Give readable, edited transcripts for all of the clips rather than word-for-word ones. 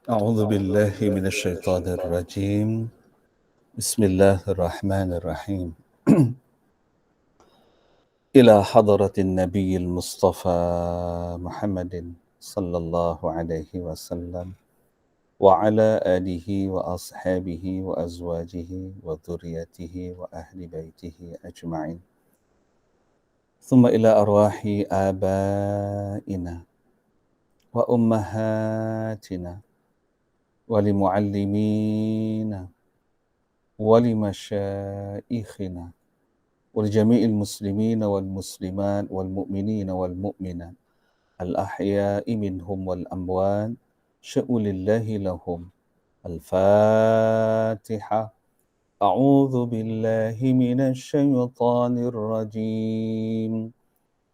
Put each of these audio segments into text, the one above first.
أعوذ بالله من الشيطان الرجيم بسم الله الرحمن الرحيم إلى حضرة النبي المصطفى محمد صلى الله عليه وسلم وعلى آله وأصحابه وأزواجه وذريته وأهل بيته أجمعين ثم إلى أرواح آبائنا وأمهاتنا ولمعلمينا ولمشائخنا ولجميع المسلمين والمسلمات والمؤمنين والمؤمنات الأحياء منهم والأموات شأن الله لهم الفاتحة. أعوذ بالله من الشيطان الرجيم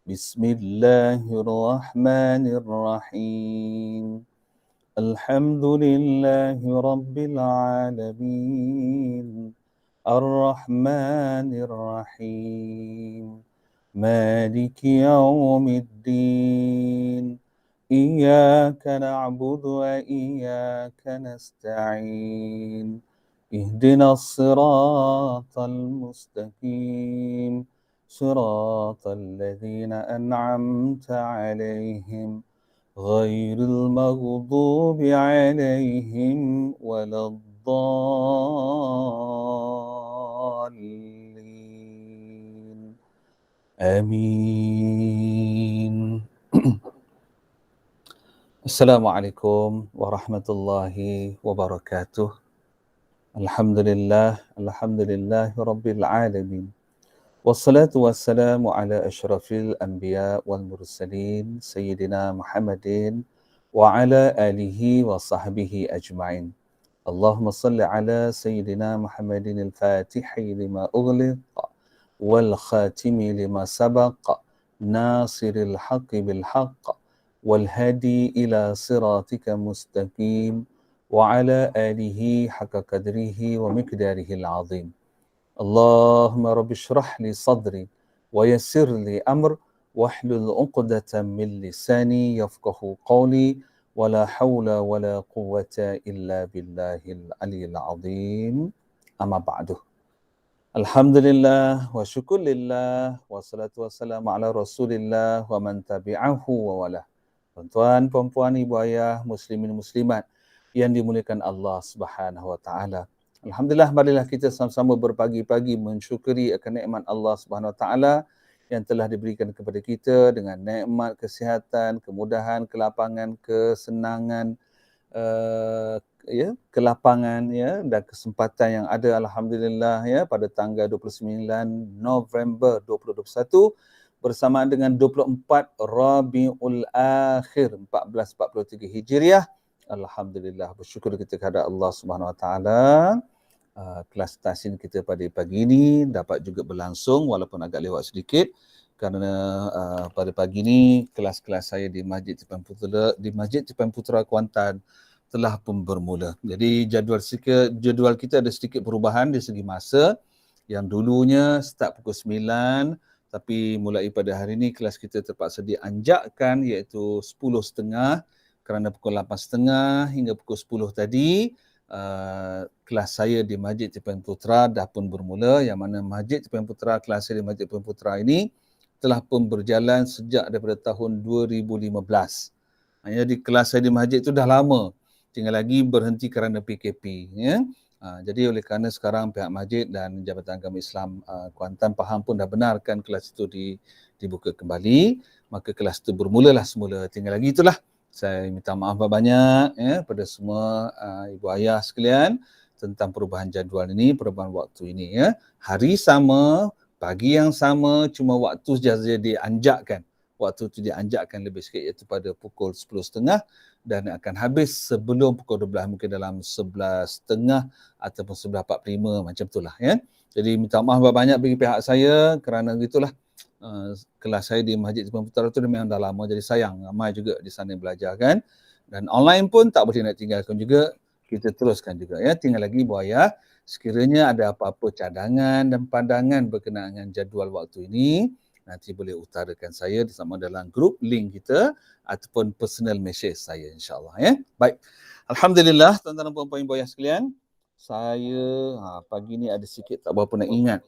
بسم الله الرحمن الرحيم الحمد لله رب العالمين الرحمن الرحيم مالك يوم الدين إياك نعبد وإياك نستعين اهدنا الصراط المستقيم صراط الذين أنعمت عليهم غير المغضوب عليهم ولا الضالين آمين. Assalamualaikum warahmatullahi wabarakatuh. Alhamdulillah Rabbil Alamin. Wassalatu wassalamu ala ashrafil anbiya wal mursalin Sayyidina Muhammadin wa ala alihi wa sahbihi ajma'in. Allahumma salli ala Sayyidina Muhammadin al-Fatihi lima ughliq wal khatimi lima sabaq nasiril haqqi bil haqq wal hadi ila siratika mustaqim wa ala alihi haqqa qadrihi wa miqdarihi al-azim. اللهم رب اشرح لي صدري ويسر لي أمر واحلل عقدة من لساني يفقه قولي ولا حول ولا قوة إلا بالله العلي العظيم أما بعد. Alhamdulillah wa syukurillah wassalatu wassalamu ala rasulillah wa man tabi'ahu wa wala. Tuan-tuan, puan-puan, ibu ayah, muslimin muslimat yang dimuliakan Allah Subhanahu wa taala. Alhamdulillah, marilah kita sama-sama berpagi-pagi mensyukuri akan nikmat Allah Subhanahu wa taala yang telah diberikan kepada kita dengan nikmat kesihatan, kemudahan, kelapangan, kesenangan, kelapangan dan kesempatan yang ada, alhamdulillah, pada tanggal 29 November 2021 bersamaan dengan 24 Rabiul Akhir 1443 Hijriah. Alhamdulillah, bersyukur kita kepada Allah Subhanahu Wa Taala. Kelas tahsin kita pada pagi ini dapat juga berlangsung walaupun agak lewat sedikit kerana pada pagi ini kelas-kelas saya di Masjid Tipan Putra Kuantan telah pun bermula. Jadi jadual kita ada sedikit perubahan dari segi masa. Yang dulunya start pukul 9, tapi mulai pada hari ini kelas kita terpaksa dianjakkan iaitu 10.30 kerana pukul 8.30 hingga pukul 10 tadi kelas saya di Masjid Tipan Putra dah pun bermula, yang mana Masjid Tipan Putra, kelas saya di Masjid Tipan Putra ini telah pun berjalan sejak daripada tahun 2015. Jadi kelas saya di masjid itu dah lama, tinggal lagi berhenti kerana PKP. Jadi oleh kerana sekarang pihak masjid dan Jabatan Agama Islam Kuantan Pahang pun dah benarkan kelas itu dibuka kembali, maka kelas itu bermulalah semula. Tinggal lagi itulah. Saya minta maaf banyak pada semua ibu ayah sekalian tentang perubahan jadual ini, perubahan waktu ini. Hari sama, pagi yang sama, cuma waktu saja dianjakkan. Waktu itu dianjakkan lebih sikit iaitu pada pukul 10.30 dan akan habis sebelum pukul 12, mungkin dalam 11.30 ataupun 11.45 macam itulah. Jadi minta maaf banyak bagi pihak saya kerana gitulah. Kelas saya di Masjid Tipan Putra itu memang dah lama, jadi sayang ramai juga di sana belajar kan. Dan online pun tak boleh nak tinggalkan juga, kita teruskan juga. Tinggal lagi Bu Ayah, sekiranya ada apa-apa cadangan dan pandangan berkenaan dengan jadual waktu ini, nanti boleh utarakan saya sama dalam grup link kita ataupun personal message saya insya-Allah ya. Baik. Alhamdulillah tuan-tuan dan puan-puan ibu ayah sekalian, saya pagi ni ada sikit tak berapa nak ingat.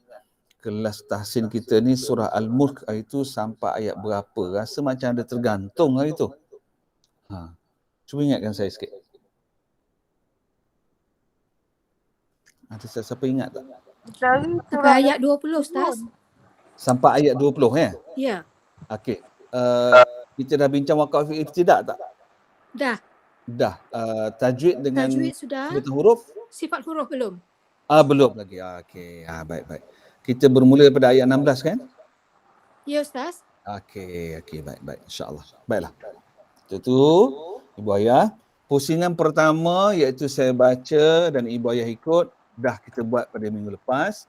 Kelas tahsin kita ni surah Al-Mulk itu sampai ayat berapa? Rasa macam ada tergantung hari tu. Cuba ingatkan saya sikit. Ada siapa ingat tak? Sampai ayat 20 Ustaz. Sampai ayat 20 ya? Ya. Okey. Kita dah bincang waqaf ibtidak tak? Dah. Tajwid dengan Tajwid sudah. sebutan huruf? Sifat huruf belum? Belum lagi. Okey. Baik. Kita bermula daripada ayat 16 kan? Ya Ustaz. Okey, baik. InsyaAllah. Baiklah. Itu ibu ayah. Pusingan pertama iaitu saya baca dan ibu ayah ikut. Dah kita buat pada minggu lepas.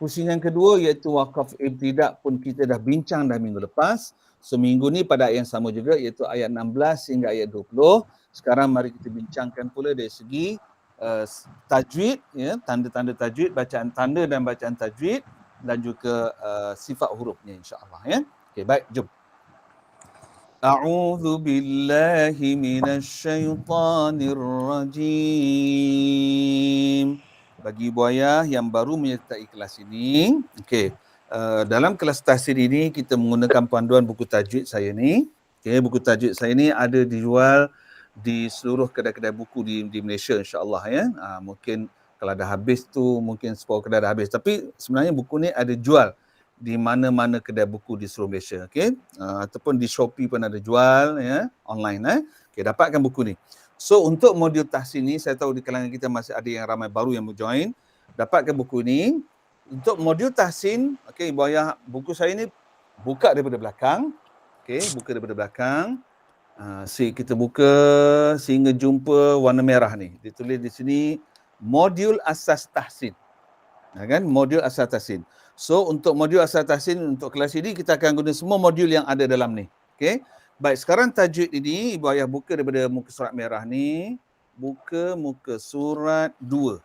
Pusingan kedua iaitu waqaf ibtidak pun kita dah bincang dah minggu lepas. Seminggu ni pada ayat yang sama juga iaitu ayat 16 hingga ayat 20. Sekarang mari kita bincangkan pula dari segi tajwid, ya, tanda-tanda tajwid, bacaan tanda dan bacaan tajwid dan juga sifat hurufnya insya-Allah ya. Okey, baik, jom. A'udzu billahi minasyaitonir rajim. Bagi ibu ayah yang baru menyertai kelas ini, okey. Dalam kelas tahsin ini kita menggunakan panduan buku tajwid saya ni. Okey, buku tajwid saya ni ada dijual di seluruh kedai-kedai buku di Malaysia insya-Allah ya. Mungkin kalau dah habis tu mungkin separuh kedai dah habis, tapi sebenarnya buku ni ada jual di mana-mana kedai buku di seluruh Malaysia, okey. Ataupun di Shopee pun ada jual ya, online Okey, dapatkan buku ni. So untuk modul tahsin ni, saya tahu di kalangan kita masih ada yang ramai baru yang join. Dapatkan buku ni. Untuk modul tahsin, okey, ibu ayah, buku saya ni buka daripada belakang. Okey, buka daripada belakang. Kita buka sehingga jumpa warna merah ni. Ditulis di sini modul asas tahsin. Kan? Modul asas tahsin. So untuk modul asas tahsin untuk kelas ini kita akan guna semua modul yang ada dalam ni. Okey. Baik, sekarang tajwid ini ibu ayah buka daripada muka surat merah ni, buka muka surat 2.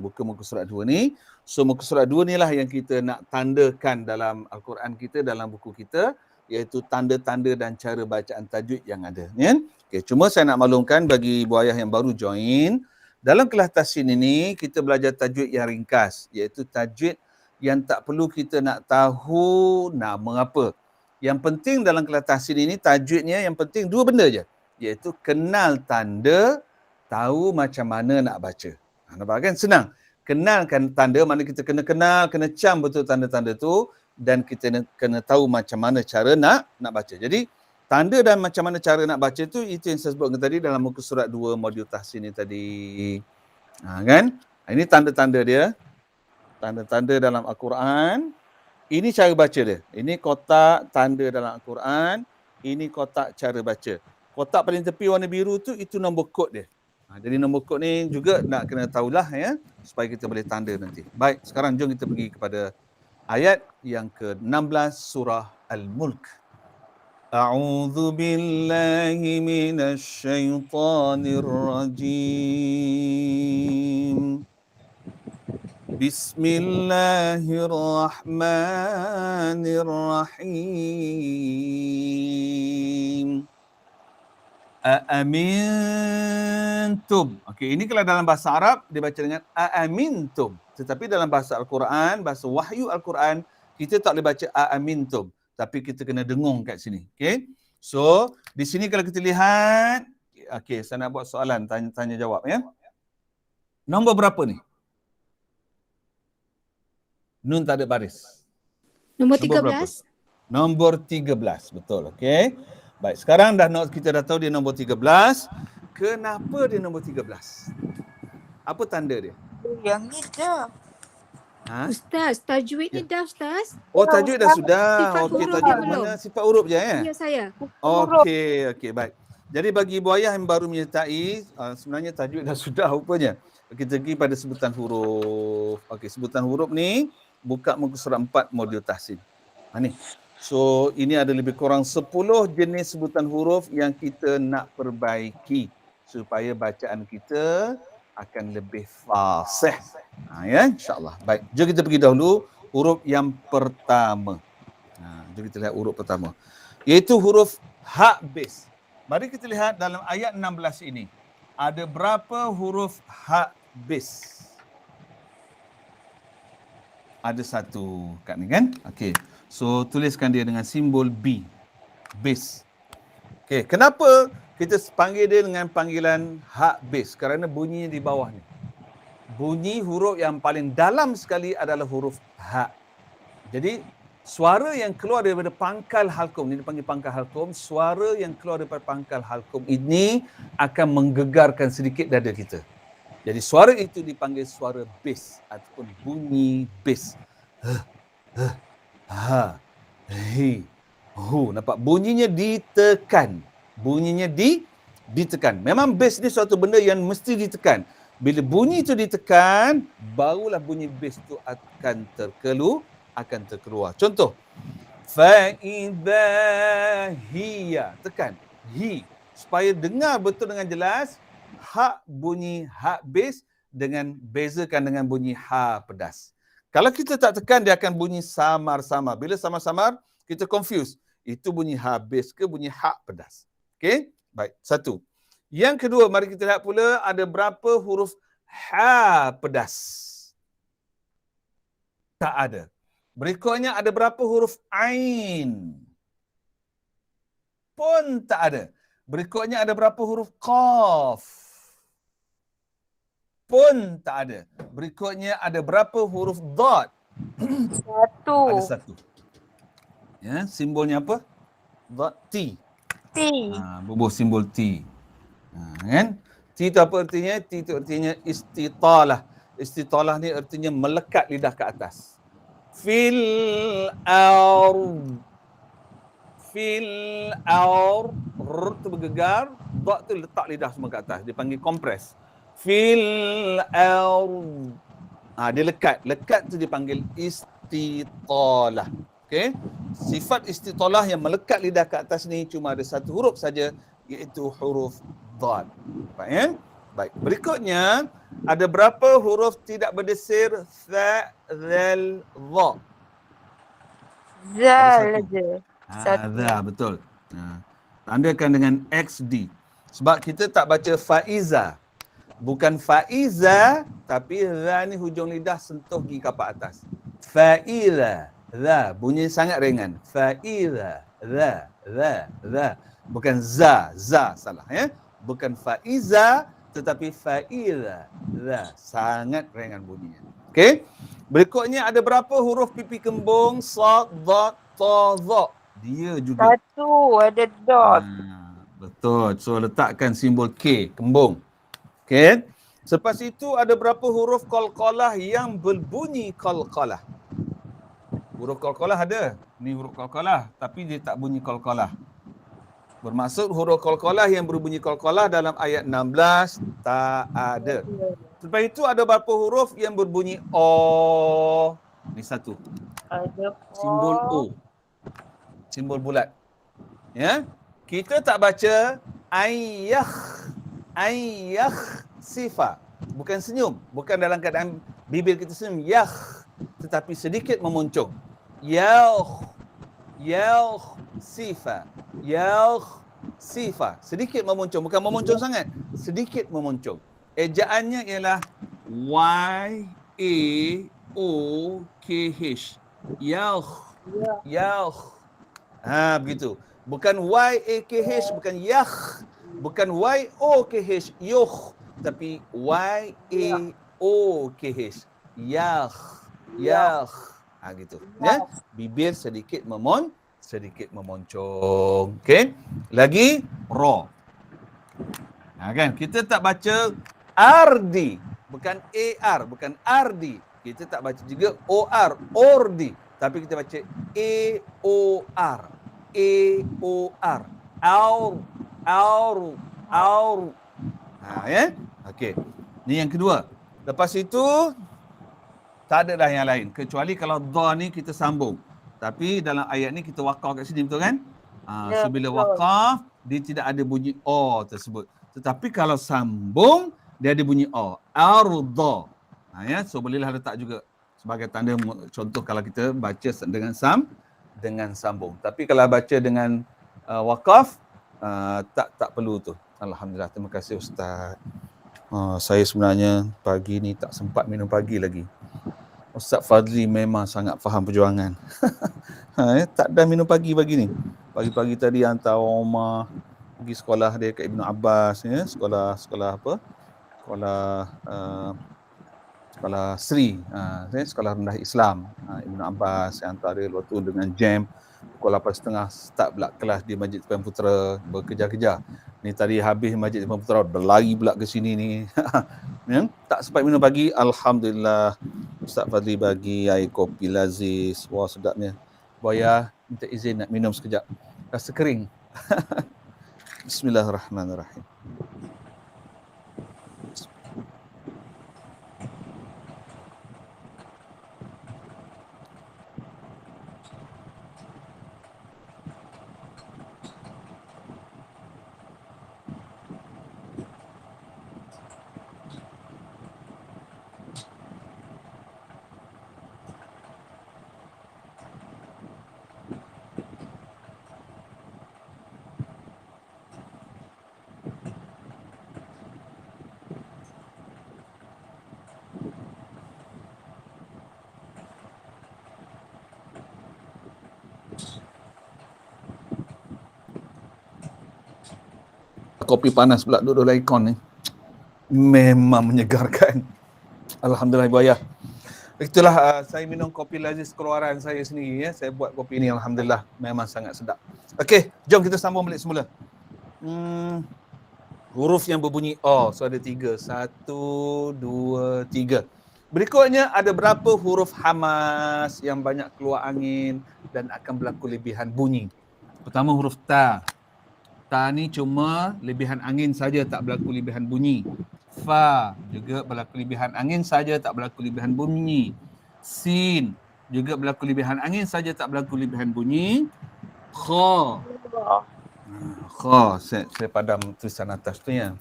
Buka muka surat 2 ni. So muka surat 2 ni lah yang kita nak tandakan dalam Al-Quran kita, dalam buku kita, iaitu tanda-tanda dan cara bacaan tajwid yang ada. Ya? Okay, cuma saya nak maklumkan bagi ibu ayah yang baru join, dalam kelas tahsin ini kita belajar tajwid yang ringkas, iaitu tajwid yang tak perlu kita nak tahu nama apa. Yang penting dalam kelas tahsin ini, tajwidnya yang penting 2 benda je, iaitu kenal tanda, tahu macam mana nak baca. Nampak kan? Senang. Kenalkan tanda, mana kita kena kenal, kena cam betul tanda-tanda tu, dan kita kena tahu macam mana cara nak baca. Jadi tanda dan macam mana cara nak baca tu, itu yang saya sebutkan tadi dalam muka surat 2 modul tahsin ni tadi. Kan? Ini tanda-tanda dia. Tanda-tanda dalam Al-Quran. Ini cara baca dia. Ini kotak tanda dalam Al-Quran. Ini kotak cara baca. Kotak paling tepi warna biru tu, itu nombor kod dia. Jadi nombor kod ni juga nak kena tahulah ya, supaya kita boleh tanda nanti. Baik, sekarang jom kita pergi kepada ayat yang ke-16 surah Al-Mulk. A'udzu billahi minasyaitonir rajim. Bismillahirrahmanirrahim. Aamintum. Okey, ini kalau dalam bahasa Arab dibaca dengan aamintum. Tetapi dalam bahasa Al-Quran, bahasa wahyu Al-Quran, kita tak boleh baca aamintum, tapi kita kena dengung kat sini. Okey. So, di sini kalau kita lihat, okey, saya nak buat soalan tanya jawab ya. Nombor berapa ni? Nun tak ada baris. Nombor 13. Nombor 13, betul. Okey. Baik, sekarang kita dah tahu dia nombor 13. Kenapa dia nombor 13? Apa tanda dia? Yang ni dah. Ustaz, tajwid ni dah Ustaz. Oh, tajwid dah sudah. Okey, tajwid belum. mana? Sifat huruf je ya? Ya, saya. Okey, baik. Jadi bagi ibu ayah yang baru menyertai, sebenarnya tajwid dah sudah rupanya. Kita pergi pada sebutan huruf. Okey, sebutan huruf ni buka muka surat 4 modul tahsin. Ni. So, ini ada lebih kurang 10 jenis sebutan huruf yang kita nak perbaiki supaya bacaan kita akan lebih fasih. Ya, insya-Allah. Baik, jom kita pergi dahulu huruf yang pertama. Jom kita lihat huruf pertama. Iaitu huruf ha base. Mari kita lihat dalam ayat 16 ini. Ada berapa huruf ha base? Ada satu kat ni kan? Okey. So tuliskan dia dengan simbol B. Base. Okey, kenapa kita panggil dia dengan panggilan ha base? Kerana bunyinya di bawah ni. Bunyi huruf yang paling dalam sekali adalah huruf ha. Jadi suara yang keluar daripada pangkal halkum, ini dipanggil pangkal halkum, suara yang keluar daripada pangkal halkum ini akan menggegarkan sedikit dada kita. Jadi suara itu dipanggil suara bass ataupun bunyi bass. Ha, hi, hu. Nampak bunyinya ditekan. Bunyinya ditekan. Memang bass ni suatu benda yang mesti ditekan. Bila bunyi itu ditekan, barulah bunyi bass itu akan terkeluar. Contoh, fa'idha hiya, tekan hi supaya dengar betul dengan jelas ha bunyi ha bass dengan bezakan dengan bunyi ha pedas. Kalau kita tak tekan dia akan bunyi samar-samar. Bila samar-samar kita confuse. Itu bunyi ha bass ke bunyi ha pedas. Okey? Baik, satu. Yang kedua, mari kita lihat pula ada berapa huruf ha pedas. Tak ada. Berikutnya ada berapa huruf ain? Pun tak ada. Berikutnya ada berapa huruf qaf? Pun tak ada. Berikutnya ada berapa huruf dad? Satu. Ada satu. Ya, simbolnya apa? Dad, T. T. Bubuh simbol T. Kan? T itu apa artinya? T itu artinya istitalah. Istitalah ni artinya melekat lidah ke atas. Fil ard. R tu bergegar, dot tu letak lidah semua ke atas. Dia panggil kompres. Fil ard. Dia lekat. Lekat tu dipanggil istitalah. Okey. Sifat istitalah yang melekat lidah ke atas ni cuma ada satu huruf saja, iaitu huruf dad. Nampak ya? Baik. Berikutnya, ada berapa huruf tidak berdesir? Tha, zal, dha. Zal je. Dha, betul. Tandakan dengan XD. Sebab kita tak baca faiza. Bukan faiza, tapi dha ni hujung lidah sentuh gigi kapak atas. Faiza, dha. Bunyi sangat ringan. Faiza, dha. Bukan za salah ya. Bukan faiza, tetapi faiza, dha. Sangat ringan bunyinya. Okey. Berikutnya ada berapa huruf pipi kembung? Sad, dha, ta, dha. Dia juga. Satu, ada dot. Betul. So letakkan simbol K, kembung. Okey. Selepas itu ada berapa huruf qalqalah yang berbunyi qalqalah? Huruf qalqalah ada. Ni huruf qalqalah tapi dia tak bunyi qalqalah. Bermaksud huruf qalqalah yang berbunyi qalqalah dalam ayat 16 tak ada. Selepas itu ada berapa huruf yang berbunyi O? Ni satu. Ada Simbol O. Simbol bulat. Ya. Kita tak baca ayyakh sifa. Bukan senyum. Bukan dalam keadaan bibir kita senyum. Yakh. Tetapi sedikit memuncung. Yakh sifa. Sedikit memuncung. Bukan memuncung sangat. Sedikit memuncung. Ejaannya ialah Y-A-O-K-H. Yakh. Begitu. Bukan Y-A-K-H. Bukan yakh. Bukan Y-O-K-H. Yukh. Tapi Y-A-O-K-H. Yakh. Gitu. Ya? Bibir sedikit memoncong. Okey. Lagi ra. Kan? Kita tak baca ardi. Bukan A-R. Bukan ardi. Kita tak baca juga O-R. Ordi. Tapi kita baca A-O-R. A-O-R. Aur. Ya? Okey. Ni yang kedua. Lepas itu tak ada dah yang lain kecuali kalau dha ni kita sambung. Tapi dalam ayat ni kita waqaf kat sini, betul kan? So bila waqaf dia tidak ada bunyi o tersebut. Tetapi kalau sambung dia ada bunyi o. Ardha. Ya, so bolehlah letak juga sebagai tanda contoh kalau kita baca dengan sambung. Tapi kalau baca dengan waqaf, tak perlu tu. Alhamdulillah, terima kasih Ustaz. Saya sebenarnya pagi ni tak sempat minum pagi lagi. Ustaz Fadli memang sangat faham perjuangan. Tak ada minum pagi ni. Pagi-pagi tadi hantar rumah pergi sekolah dia kat Ibnu Abbas, ya, sekolah apa? Sekolah Sri, sekolah rendah Islam, Ibnu Abbas, yang hantar dia waktu dengan jam pukul 8.30 start pula kelas di Masjid Tuan Putera, berkejar-kejar. Ni tadi habis Masjid Tuan Putera, berlari pula ke sini ni. Ya, tak sempat minum pagi. Alhamdulillah Ustaz Fadli bagi air kopi lazis. Wah, sedapnya. Buaya minta izin nak minum sekejap. Rasa kering. Bismillahirrahmanirrahim. Kopi panas pula duduk dalam aircon ni. Memang menyegarkan. Alhamdulillah Buaya. Itulah saya minum kopi lazis keluaran saya sendiri, ya. Saya buat kopi ni, alhamdulillah, memang sangat sedap. Okey, jom kita sambung balik semula. Huruf yang berbunyi O. So ada 3. 1, 2, 3. Berikutnya ada berapa huruf hamas yang banyak keluar angin dan akan berlaku lebihan bunyi. Pertama huruf ta. Ta ni cuma lebihan angin saja, tak berlaku lebihan bunyi. Fa juga berlaku lebihan angin saja, tak berlaku lebihan bunyi. Sin juga berlaku lebihan angin saja, tak berlaku lebihan bunyi. Kha. Kha, saya padam tulisan atas tu, ya.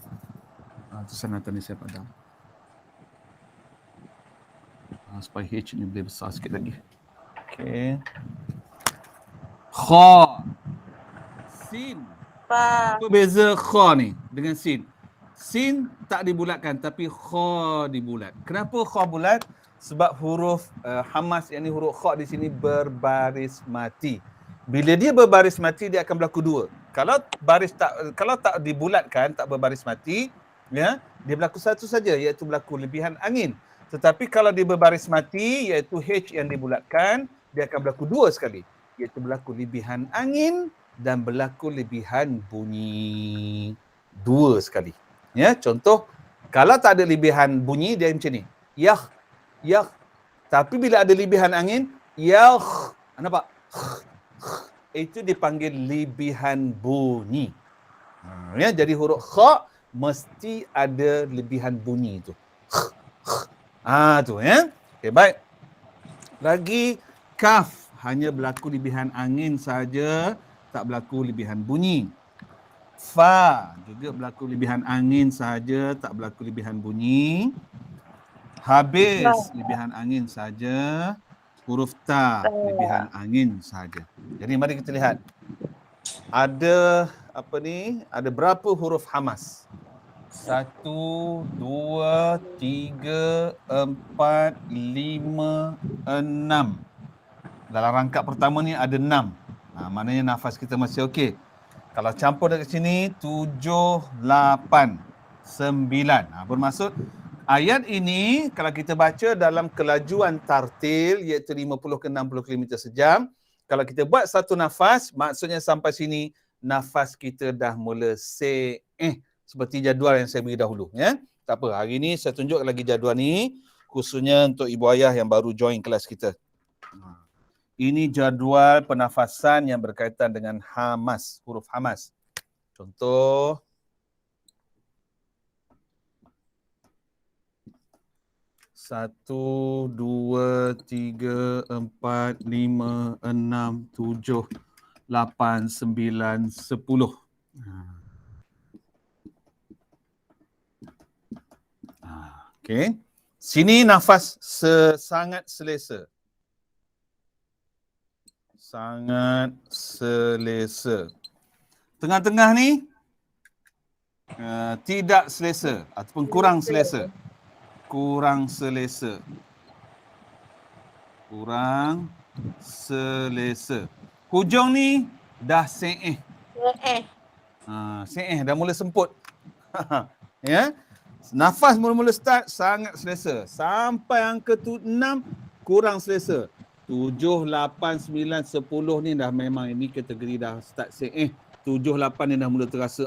Tulisan atas ni saya padam. Supaya H ni boleh besar sikit lagi. Okey. Kha. Sin. Apa beza kha ni dengan sin? Sin tak dibulatkan, tapi kha dibulat. Kenapa kha bulat? Sebab huruf hamas, yang ni huruf kha di sini berbaris mati. Bila dia berbaris mati, dia akan berlaku 2. Kalau tak dibulatkan, tak berbaris mati, ya, dia berlaku 1 saja, iaitu berlaku lebihan angin. Tetapi kalau dia berbaris mati, iaitu H yang dibulatkan, dia akan berlaku 2 sekali, iaitu berlaku lebihan angin dan berlaku lebihan bunyi 2 sekali. Ya, contoh, kalau tak ada lebihan bunyi, dia macam ni. Yah, yah. Tapi bila ada lebihan angin, yah. Nampak? Itu dipanggil lebihan bunyi. Ya, jadi huruf kha mesti ada lebihan bunyi tu. Tu, ya. Okey, baik. Lagi kaf hanya berlaku lebihan angin saja, tak berlaku lebihan bunyi. Fa juga berlaku lebihan angin saja, tak berlaku lebihan bunyi. Habis lebihan angin saja. Huruf ta lebihan angin saja. Jadi mari kita lihat. Ada ada berapa huruf hamas? 1, 2, 3, 4, 5, 6. Dalam rangkap pertama ni ada 6. Maknanya nafas kita masih okey. Kalau campur dekat sini 7, 8, 9. Bermaksud ayat ini kalau kita baca dalam kelajuan tartil, iaitu 50 ke 60 km sejam, kalau kita buat satu nafas, maksudnya sampai sini nafas kita dah mula seperti jadual yang saya beri dahulu, ya. Tak apa, hari ni saya tunjuk lagi jadual ni khususnya untuk ibu ayah yang baru join kelas kita. Ini jadual pernafasan yang berkaitan dengan hamas, huruf hamas. Contoh, satu, 2, 3, 4, 5, 6, 7, 8, 9, 10. Okey. Sini nafas sangat selesa. Sangat selesa. Tengah-tengah ni tidak selesa ataupun kurang selesa. Kurang selesa. Kurang selesa. Hujung ni dah se'eh. Se'eh dah mula semput. Ya. Nafas mula-mula start sangat selesa. Sampai angka 6 kurang selesa. 7, 8, 9, 10 ni dah memang ini kategori dah start se'eh. 7, 8 ni dah mula terasa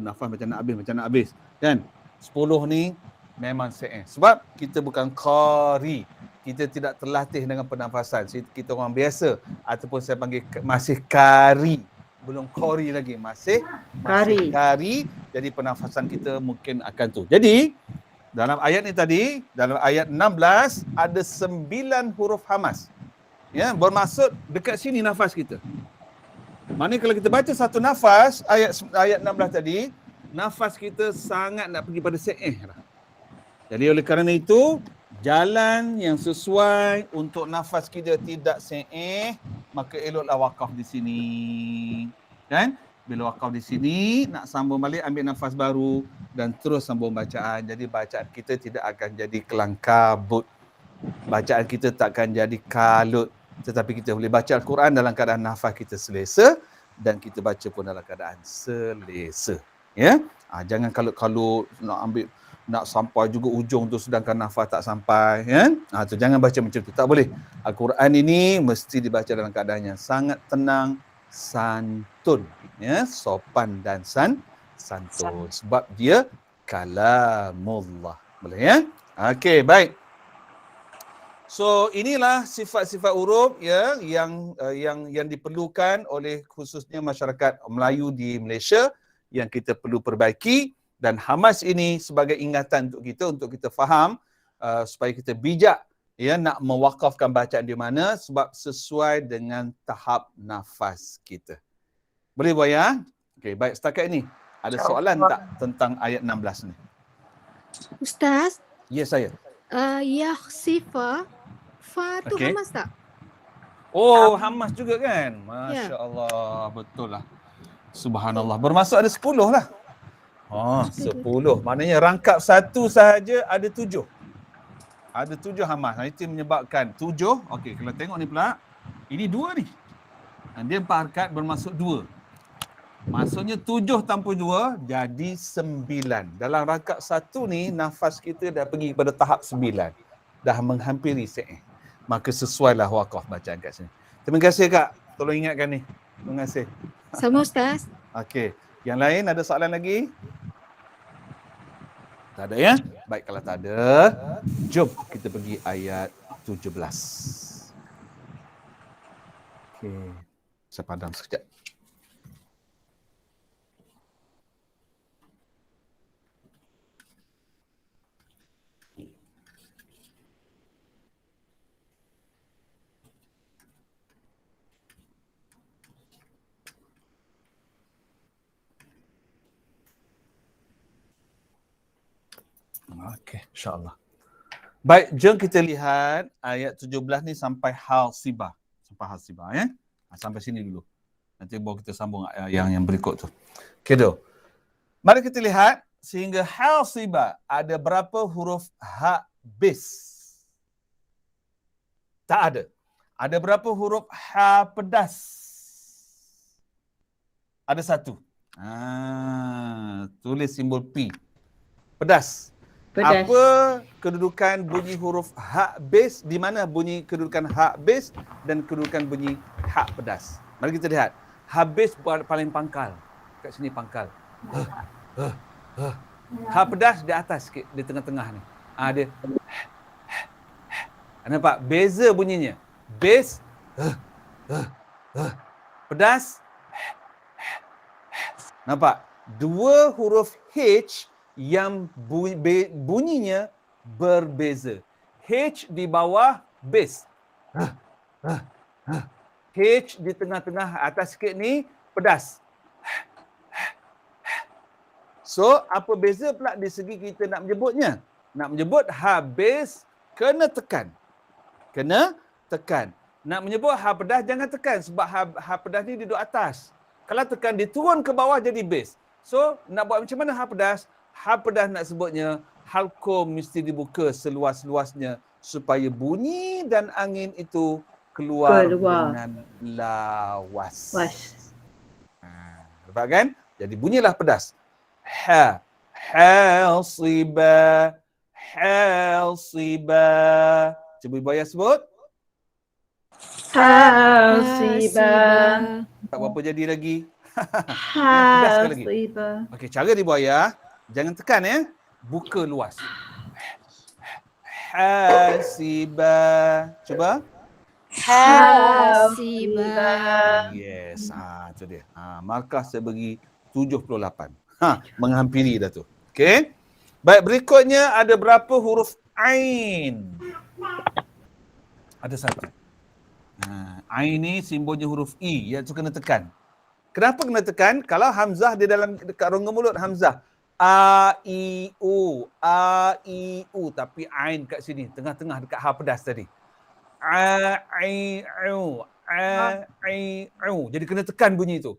nafas macam nak habis. Kan? 10 ni memang se'eh. Sebab kita bukan qari. Kita tidak terlatih dengan pernafasan. Kita orang biasa ataupun saya panggil masih kari. Belum qari lagi, masih kari. Jadi pernafasan kita mungkin akan tu. Jadi dalam ayat ni tadi, dalam ayat 16 ada 9 huruf hamas. Ya, bermaksud dekat sini nafas kita. Maknanya kalau kita baca satu nafas ayat 16 tadi, nafas kita sangat nak pergi pada se'eh lah. Jadi oleh kerana itu, jalan yang sesuai untuk nafas kita tidak se'eh, maka eloklah wakaf di sini. Kan? Bila wakaf di sini, nak sambung balik, ambil nafas baru dan terus sambung bacaan. Jadi bacaan kita tidak akan jadi kelangkabut. Bacaan kita tak akan jadi kalut. Tetapi kita boleh baca Al-Quran dalam keadaan nafas kita selesa dan kita baca pun dalam keadaan selesa. Ya? Jangan kalut-kalut nak sampai juga ujung tu sedangkan nafas tak sampai, ya? Tu jangan baca macam tu, tak boleh. Al-Quran ini mesti dibaca dalam keadaan yang sangat tenang, santun, ya, sopan dan santun sebab dia kalamullah. Boleh, ya? Okey, baik. So inilah sifat-sifat huruf ya yang diperlukan oleh khususnya masyarakat Melayu di Malaysia yang kita perlu perbaiki. Dan hamas ini sebagai ingatan untuk kita faham supaya kita bijak ya nak mewakafkan bacaan di mana sebab sesuai dengan tahap nafas kita. Boleh buat ya? Okey, baik, setakat ini ada soalan tak tentang ayat 16 ni? Ustaz? Ya, saya. Yakhsifa, fa tu hamas tak? Oh, hamas juga kan? Masya Allah, betul lah. Subhanallah. Bermaksud ada 10 lah. 10. Maknanya rangkap satu sahaja ada 7. Ada 7 hamas. Itu menyebabkan 7. Okey, kalau tengok ni pula, ini 2 ni. Dia 4 harakat bermaksud 2. Maksudnya 7 tanpa 2 jadi 9. Dalam rangkap satu ni, nafas kita dah pergi kepada tahap 9. Dah menghampiri se'eh. Maka sesuailah wakaf bacaan kat sini. Terima kasih Kak. Tolong ingatkan ni. Terima kasih. Sama Ustaz. Okey. Yang lain ada soalan lagi? Tak ada ya? Baik, kalau tak ada, jom kita pergi ayat 17. Okey. Saya padam sekejap. Okey, insya-Allah. Baik, jom kita lihat ayat 17 ni sampai hal-sibah. Sampai hal-sibah ya. Sampai sini dulu. Nanti baru kita sambung yang berikut tu. Okey doh. Mari kita lihat sehingga hal-sibah ada berapa huruf ha bis? Tak ada. Ada berapa huruf ha pedas? Ada 1. Tulis simbol P. Pedas. Apa kedudukan bunyi huruf ha base? Di mana bunyi kedudukan ha base dan kedudukan bunyi ha pedas? Mari kita lihat. Ha base paling pangkal. Kat sini pangkal. Ha pedas di atas sikit, di tengah-tengah ni. Dia nampak beza bunyinya. Base pedas. Nampak? 2 huruf H yang bunyinya berbeza. H di bawah base. H di tengah-tengah atas sikit ni pedas. So, apa beza pula di segi kita nak menyebutnya? Nak menyebut habis, kena tekan. Kena tekan. Nak menyebut ha pedas, jangan tekan. Sebab ha pedas ni duduk atas. Kalau tekan, dia turun ke bawah jadi base. So, nak buat macam mana ha pedas nak sebutnya, halqum mesti dibuka seluas-luasnya supaya bunyi dan angin itu keluar. Dengan lawas. Nampak kan? Jadi bunyilah pedas. Ha, hasiba, hasiba. Cuba Ibu Ayah sebut. Hasiba. Tak berapa jadi lagi. Pedas sekali lagi. Okey, cara Ibu Ayah, jangan tekan ya. Buka luas. Hasiba. Cuba. Hasiba. Yes. Tu dia. Markah saya bagi 78. Menghampiri dah tu. Okey. Baik, berikutnya ada berapa huruf Ain? Ada satu. Ain ni simbolnya huruf I, iaitu kena tekan. Kenapa kena tekan? Kalau hamzah di dalam dekat rongga mulut hamzah. A, I, U, A, I, U. Tapi Ain kat sini, tengah-tengah dekat ha pedas tadi. A, I, U, A, I, U. Jadi kena tekan bunyi itu.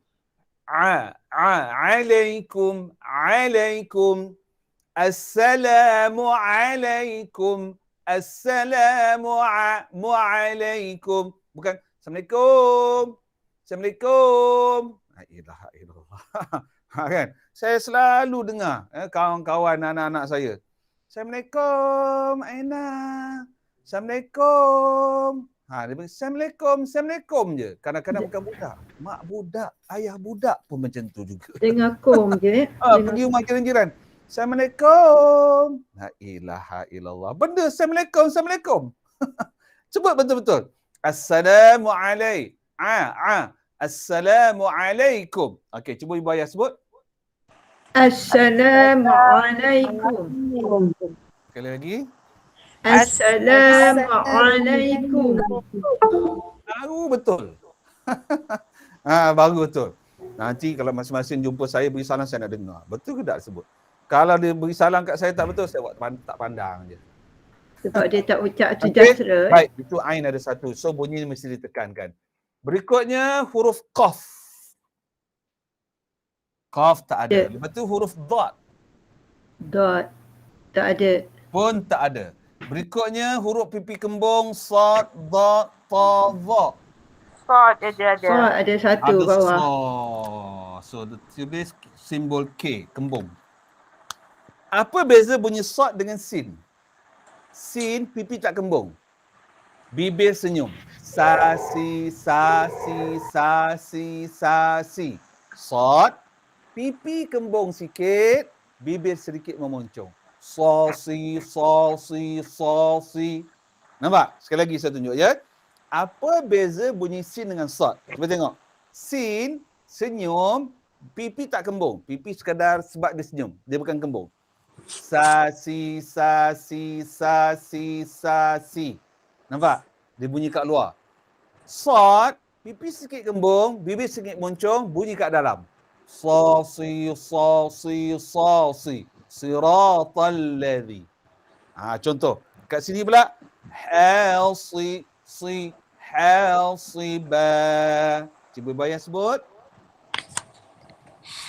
Alaikum, alaikum. Assalamu alaikum. Assalamu alaikum. Bukan Assalamualaikum. Assalamualaikum. La ilaha illallah. Kan? Saya selalu dengar kawan-kawan anak-anak saya. Assalamualaikum Aina. Assalamualaikum. Dia bilang Assalamualaikum, Assalamualaikum je. Kadang-kadang bukan budak. Mak budak, ayah budak pun macam tu juga. Dengar kom je. Pergi rumah jiran-jiran. Assalamualaikum. La ilaha illallah. Benda Assalamualaikum, Assalamualaikum. Sebut betul-betul. Assalamualaikum. Assalamualaikum. Okey, cuba Ibu Ayah sebut. Assalamualaikum. Sekali lagi. Assalamualaikum. Baru betul. Baru betul. Nanti kalau masing-masing jumpa saya beri salam, saya nak dengar. Betul ke tak sebut? Kalau dia beri salam kat saya tak betul, saya buat tak pandang je. Sebab dia tak ucap sejahtera. Baik, itu Ain ada satu. So bunyi mesti ditekankan. Berikutnya huruf Qaf. Qaf tak ada. Lepas tu huruf Dot. Dot. Tak ada. Pun tak ada. Berikutnya huruf pipi kembung. Sad, Dot, Ta, Dha. Sad ada. Sad ada satu ada bawah. So tulis simbol K, kembung. Apa beza bunyi sad dengan sin? Sin, pipi tak kembung. Bibir senyum. Sasi, sasi, sasi, sasi. Sad, pipi kembung sikit, bibir sedikit memoncong. Sasi, sasi, sasi. Nampak? Sekali lagi saya tunjuk ya. Apa beza bunyi sin dengan sad? Cuba tengok. Sin, senyum, pipi tak kembung. Pipi sekadar sebab dia senyum. Dia bukan kembung. Sasi, sasi, sasi, sasi. Nampak? Dia bunyi kat luar. Sad, pipi sikit kembung, bibir sikit moncong, bunyi kat dalam. Sasi, sasi, sasi. Siratal ladzi. Contoh. Kat sini pula. Halsi, si, halsiba. Cuba Ibu Ayah sebut.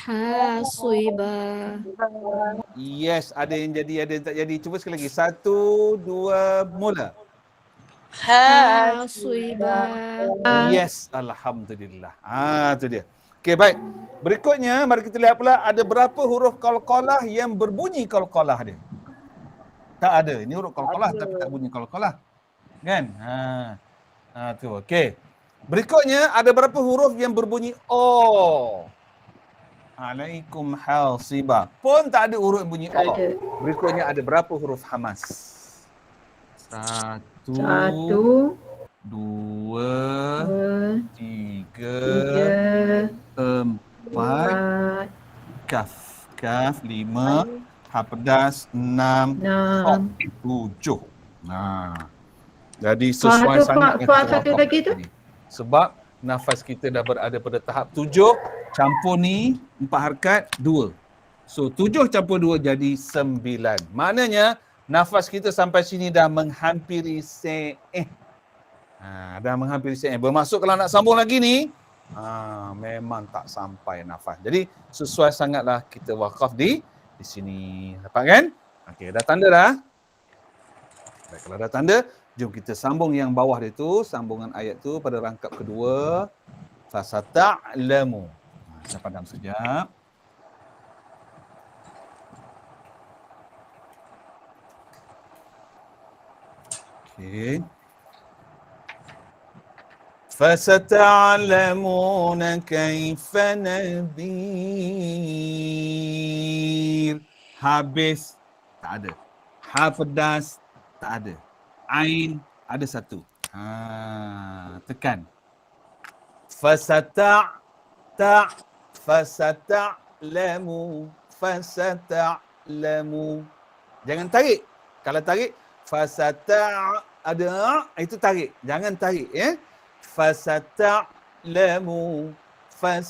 Hasiba. Yes, ada yang jadi, ada yang tak jadi. Cuba sekali lagi. 1, 2, mula. Hasiba. Yes, alhamdulillah. Tu dia. Okey, baik. Berikutnya, mari kita lihat pula ada berapa huruf qalqalah yang berbunyi qalqalah dia. Tak ada. Ini huruf qalqalah tapi tak bunyi qalqalah. Kan? Tu. Okey. Berikutnya, ada berapa huruf yang berbunyi O? Alaikum hasiba. Pun tak ada huruf yang bunyi O. Berikutnya ada berapa huruf hamas? 1, 2, 3, 4, kaf. Kaf 5, ha pedas 6, 7. Jadi sesuai sangat dengan satu lagi tu. Sebab nafas kita dah berada pada tahap 7, campur ni 4 harakat 2. So 7 campur 2 jadi 9. Maknanya Nafas kita sampai sini dah menghampiri se'eh. Dah menghampiri se'eh. Bermaksud kalau nak sambung lagi ni, memang tak sampai nafas. Jadi sesuai sangatlah kita wakaf di sini. Dapat kan? Okey, dah tanda dah. Baik, kalau dah tanda, jom kita sambung yang bawah dia tu, sambungan ayat tu pada rangkap kedua. Fasata'lamu. Saya padam sekejap. Okey. Fasata'lamuna kaifa nadhir. Habis tak ada. Ha pedas tak ada. Ain ada satu. Tekan. Fasata'lamu. Jangan tarik. Kalau tarik ada itu tarik. Jangan tarik ya. Fasata'lamu. Jangan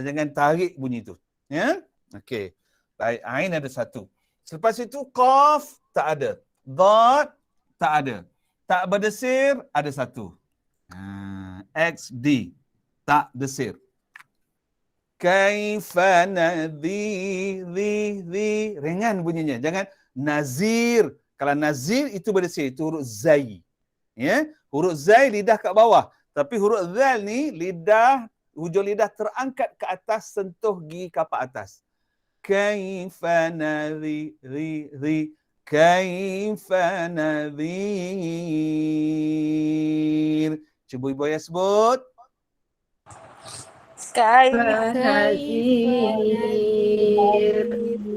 jangan tarik bunyi tu. Ya? Okey. Baik, ain ada satu. Selepas itu qaf tak ada. Dad tak ada. Tak berdesir ada satu. XD tak desir. Kaifa nadhir, ringan bunyinya. Jangan nazir. Kalau nazir itu berdesir, itu huruf zai. Ya, huruf zai lidah kat bawah. Tapi huruf zal ni lidah, hujung lidah terangkat ke atas, sentuh gigi kapak atas. Kaifa nadhir, kaifa nadhir. Cuba ibu ayah sebut. Nadhir.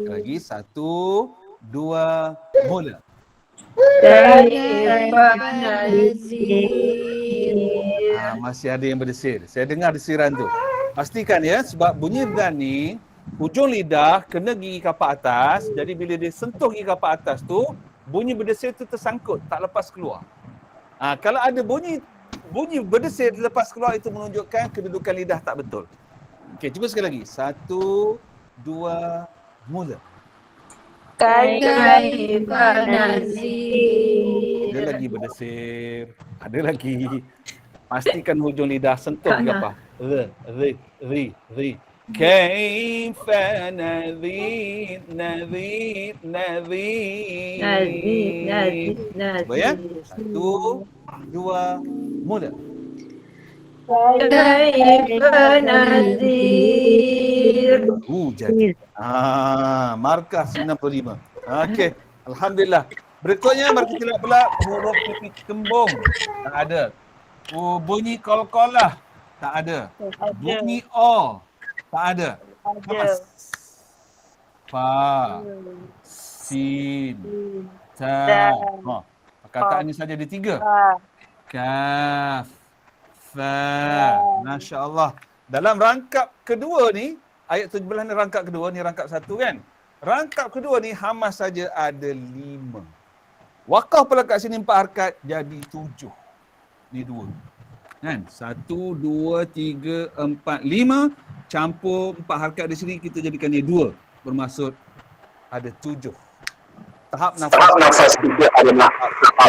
Lagi, 1, 2, mula. Kaifa nadhir. Masih ada yang berdesir. Saya dengar desiran tu. Pastikan ya, sebab bunyi dan ni, hujung lidah kena gigi kapak atas. Jadi bila dia sentuh gigi kapak atas tu, bunyi berdesir tu tersangkut, tak lepas keluar. Kalau ada bunyi berdesir lepas keluar, itu menunjukkan kedudukan lidah tak betul. Okey, cuba sekali lagi. 1, 2, mula. Kaifa nadhir. Ada lagi berdesir. Ada lagi. Pastikan hujung lidah sentuh ke apa? Ri. Kaifa nadhir. Cuba ya. 1, 2, mula. Kaifa nadhir. Jadi. Markah 95. Okey. Alhamdulillah. Berikutnya mari kita lihat pula huruf pipi kembung. Tak ada. Bunyi qalqalah. Tak ada. Bunyi o. Tak ada. Fa. Sin. Ta. Perkataan ni saja ada 3. Kaf. Fa. Masya Allah. Dalam rangkap kedua ni, ayat 17 ni rangkap kedua, ni rangkap 1 kan? Rangkap kedua ni hamas saja ada 5. Wakaf pula kat sini 4 harkat jadi 7. Ni 2. Kan? 1, 2, 3, 4, 5. Campur 4 harkat di sini, kita jadikan dia 2. Bermaksud ada 7. Tahap nafas kita adalah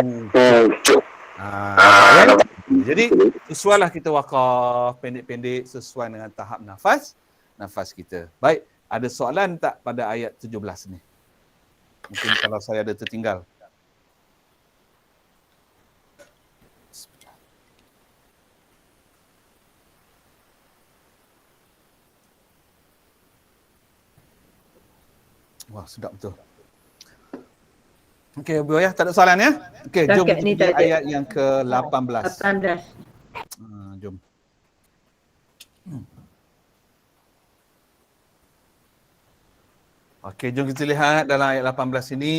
7. Kan? Jadi sesuailah kita wakaf pendek-pendek sesuai dengan tahap nafas kita. Baik, ada soalan tak pada ayat 17 ni? Mungkin kalau saya ada tertinggal. Wah, sedap betul. Okey, Bu Ayah, tak ada soalan ya? Okey, jom kita pergi ayat yang ke-18. 18. Jom. Okey, jom kita lihat dalam ayat 18 ini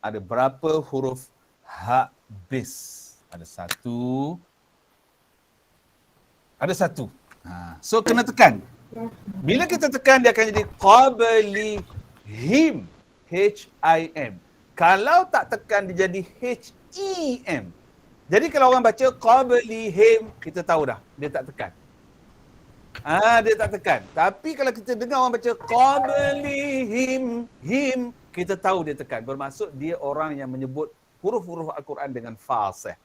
ada berapa huruf habis. Ada 1. Ada 1. So kena tekan. Bila kita tekan dia akan jadi qablihim. H-I-M. Kalau tak tekan dia jadi H-E-M. Jadi kalau orang baca qablihim, kita tahu dah dia tak tekan. Dia tak tekan. Tapi kalau kita dengar orang baca qablihim, him, kita tahu dia tekan. Bermaksud dia orang yang menyebut huruf-huruf Al-Quran dengan fasih.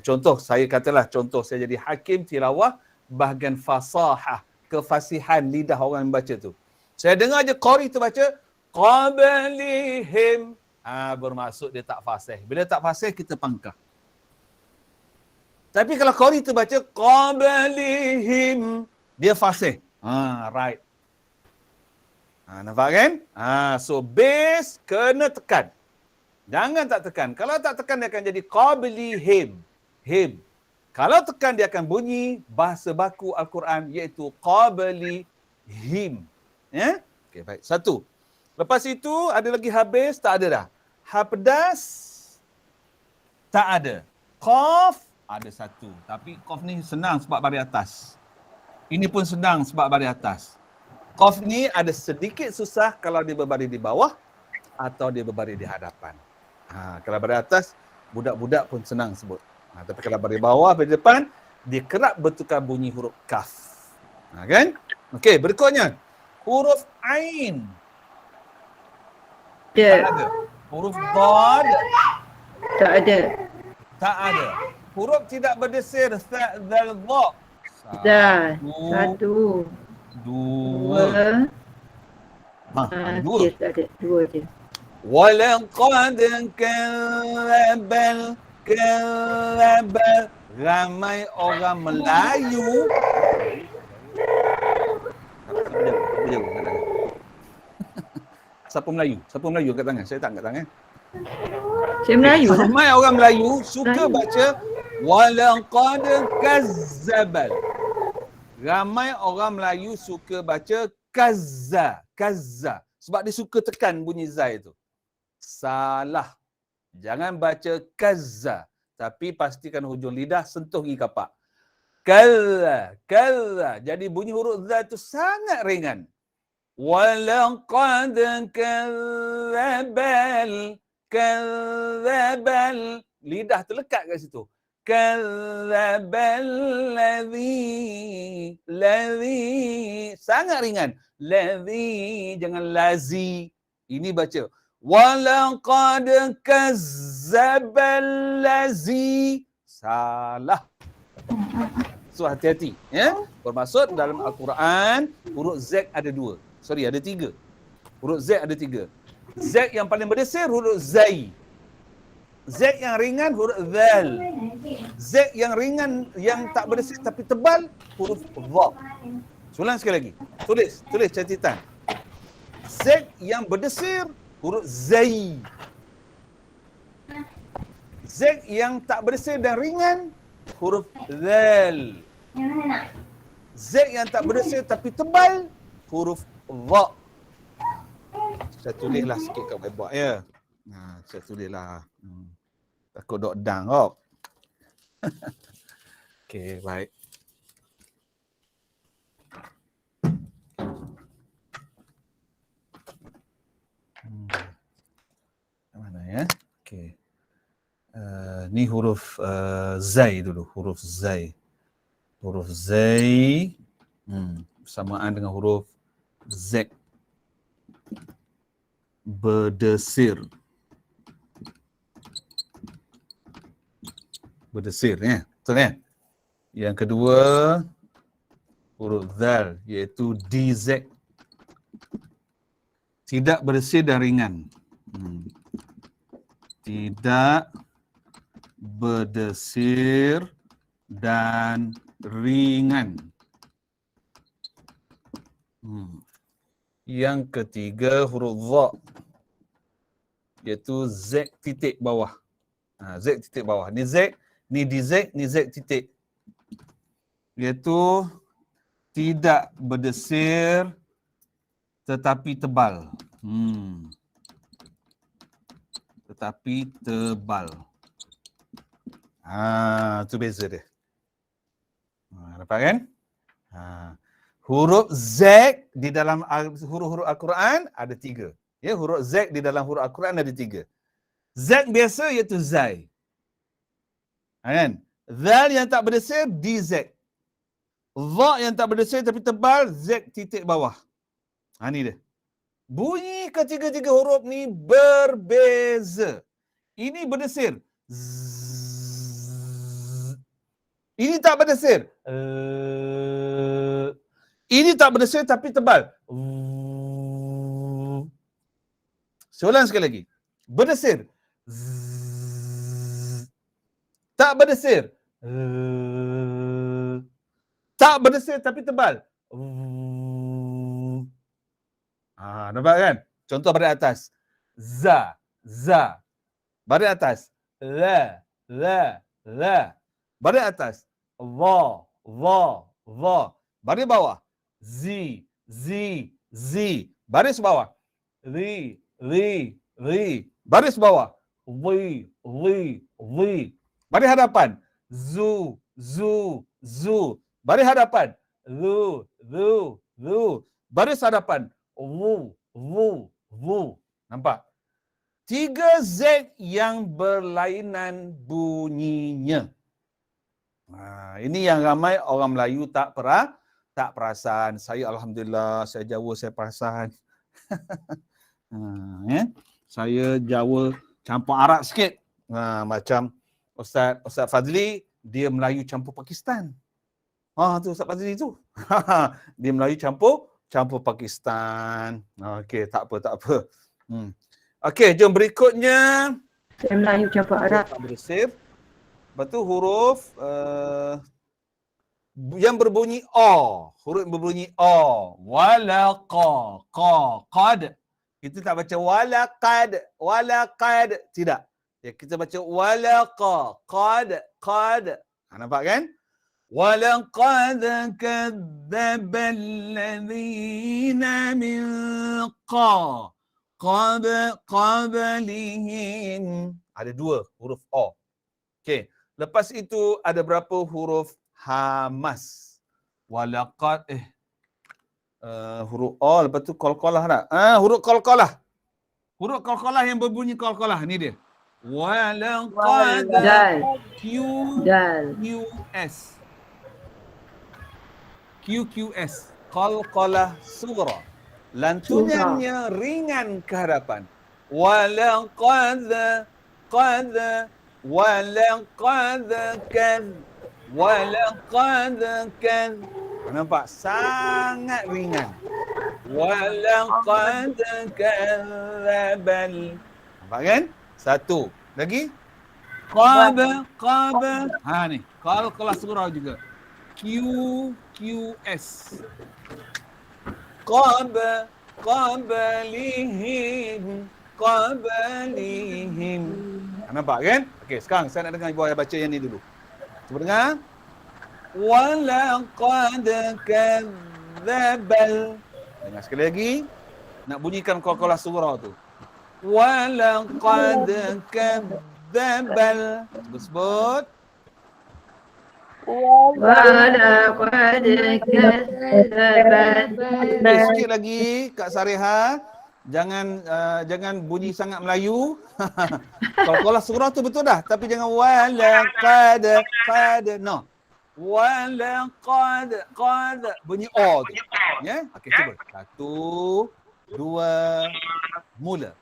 Contoh, saya katalah contoh saya jadi hakim tilawah bahagian fasahah, kefasihan lidah orang yang baca tu. Saya dengar je qari tu baca qablihim. Bermaksud dia tak fasih. Bila tak fasih kita pangkah. Tapi kalau qari tu baca qablihim, dia fasih. Right. Nampak kan? So base kena tekan. Jangan tak tekan. Kalau tak tekan dia akan jadi qablihim. Him. Kalau tekan dia akan bunyi bahasa baku Al-Quran iaitu qablihim. Ya? Okey, baik. Satu. Lepas itu ada lagi habis, tak ada dah. Ha pedas tak ada. Qaf ada satu. Tapi qaf ni senang sebab baris atas. Ini pun senang sebab baris atas. Qaf ni ada sedikit susah kalau dia berbaris di bawah atau dia berbaris di hadapan. Kalau baris atas, budak-budak pun senang sebut. Tapi kalau baris bawah, baris depan, dia kerap bertukar bunyi huruf kaf. Kan? Okey, berikutnya. Huruf Ain. Tak ada. Huruf Dad. Tak ada. Tak ada. Huruf tidak berdesir. Tha, zal, dha. Satu. Dua. Dua. Yes, tak ada. Dua je. Walaqad kadzdzaba ramai orang Melayu. Siapa Melayu? Siapa Melayu kat tangan? Saya tak angkat tangan. Saya Melayu lah. Ramai orang Melayu suka baca walaqad kadzdzaba. Ramai orang Melayu suka baca kazza. Sebab dia suka tekan bunyi zai itu. Salah. Jangan baca kazza. Tapi pastikan hujung lidah sentuh gigi kapak. Kazza. Jadi bunyi huruf za itu sangat ringan. Walaqad kadzdzabal. Lidah terlekat kat situ. Kadzdzabal ladzi. Sangat ringan. Ladzi. Jangan lazi. Ini baca. Walaqad kadzdzabal ladzi. Salah. So hati-hati. Ya? Bermaksud dalam Al-Quran, huruf Z ada dua. Ada tiga. Huruf Z ada tiga. Z yang paling berdesir, huruf Zai. Z yang ringan, huruf Zal. Z yang ringan, yang tak berdesir tapi tebal, huruf Dha. Ulang sekali lagi. Tulis catatan. Z yang berdesir, huruf Zai. Z yang tak berdesir dan ringan, huruf Zal. Z yang tak berdesir tapi tebal, huruf Dha. Saya tulislah sikit kat whiteboard ya. Saya tulislah. Takut dok dang kok. Okey, baik. Mana ya? Okey. Ni huruf Zai dulu, huruf Zai. Huruf Zai bersamaan dengan huruf Z. Berdesir. Berdesir ya. Betul ya? Yang kedua huruf Zal iaitu DZ. Tidak berdesir dan ringan. Tidak berdesir dan ringan. Yang ketiga huruf Dha iaitu Z titik bawah. Z titik bawah. Ni Z, ni DZ, ni Z titik. Iaitu tidak berdesir tetapi tebal. Tetapi tebal. Itu beza dia. Nampak kan? Huruf Z di dalam huruf-huruf Al-Quran ada tiga. Ya, huruf Z di dalam huruf Al-Quran ada tiga. Z biasa iaitu Zai. Kan? Zal yang tak berdesir, DZ. Dha yang tak berdesir tapi tebal, Z titik bawah. Ha ni dia. Bunyi ketiga-tiga huruf ni berbeza. Ini berdesir. Ini tak berdesir. Ini tak berdesir tapi tebal. Soalan sekali lagi. Berdesir. Tak berdesir. Tak berdesir tapi tebal. Nampak kan? Contoh baris atas. Za, za. Baris atas. La, la. Baris atas. Va, va. Baris bawah. Zi, zi. Baris bawah. Ri. Baris bawah. Vi. Baris hadapan. Zu. Baris hadapan. Lu. Baris hadapan. Vu. Nampak? 3 Z yang berlainan bunyinya. Ini yang ramai orang Melayu tak perasan. Saya Alhamdulillah, saya Jawa, saya perasan. Saya Jawa campur Arab sikit. Macam Ustaz Fazli, dia Melayu campur Pakistan. Tu Ustaz Fazli tu. Dia Melayu campur Pakistan. Okey, tak apa. Okey, jom berikutnya. Saya Melayu campur Arab. Bersif. Lepas tu huruf yang berbunyi O. Huruf yang berbunyi O. Walaqa. Qad. Kita tak baca walaqad. Tidak. Ya, kita baca walaqa. Qad. Nampak kan? وَلَقَدْ كَذَّبَ الَّذِينَ مِنْ قَبْلِهِمْ. Ada 2 huruf O. Okey. Lepas itu ada berapa huruf hamas? Walaqad huruf O, lepas tu qalqalah tak? Huruf qalqalah. Huruf qalqalah yang berbunyi qalqalah ni dia. Walaqad QQS. QQS, qalqalah sughra. Lantunannya ringan ke hadapan. Walaqad kan. Nampak? Sangat ringan. Walaqad kadzabal. Nampak kan? 1. Lagi. Qaba. Ni. Qalqalah sughra juga. QQS. Qabalihim. Nampak kan? Okey, sekarang saya nak dengar ibu ayah baca yang ni dulu. Cuba dengar. Walaqad kadzdzabal. Dengar sekali lagi. Nak bunyikan qalqalah sughra tu. Walaqad kadzdzabal. Sebut. Walaqad kadzdzabal. Sikit lagi Kak Sareha. Jangan bunyi sangat Melayu. Qalqalah sughra tu betul dah, tapi jangan walaqad no. Walaqad bunyi O tu. Ya? Okey, cuba. 1 2 mula.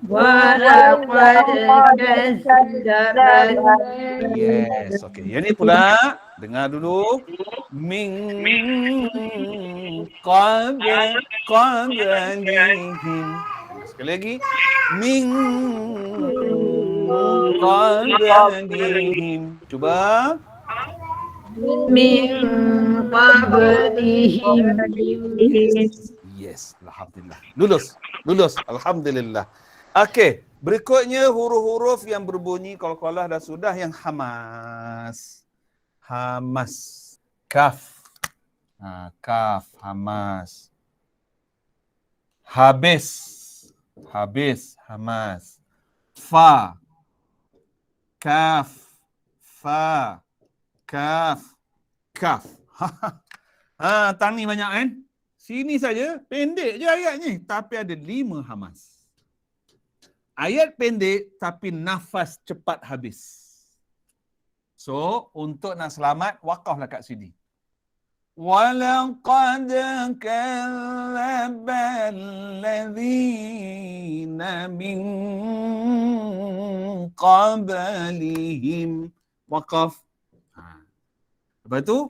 Walaqad kadzdzabal. Yes, okey. Yang ni pula dengar dulu. Min qablihim. Sekali lagi. Min qablihim. Cuba. Min qablihim. Yes, alhamdulillah. Lulus. Alhamdulillah. Okey, berikutnya huruf-huruf yang berbunyi qalqalah dah sudah, yang hamas. Kaf. Kaf, hamas. Habis, hamas. Fa. Kaf. Tang ni banyak kan? Sini saja, pendek je ayat ni. Tapi ada 5 hamas. Ayat pendek tapi nafas cepat habis. So, untuk nak selamat, wakaflah kat sini. ولقد كذب الذين من قبلهم وقف. Lepas tu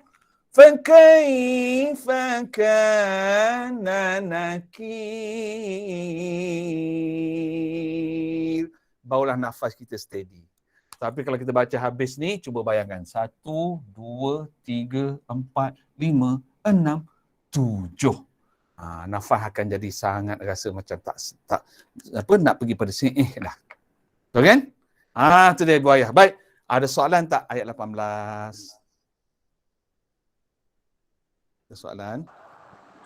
فكيف كان نكير. Barulah nafas kita steady. Tapi kalau kita baca habis ni, cuba bayangkan. 1, 2, 3, 4, 5, 6, 7. Nafas akan jadi sangat rasa macam tak nak pergi pada sini dah. Betul kan? Tu dia buaya. Baik, ada soalan tak ayat 18? Ada soalan?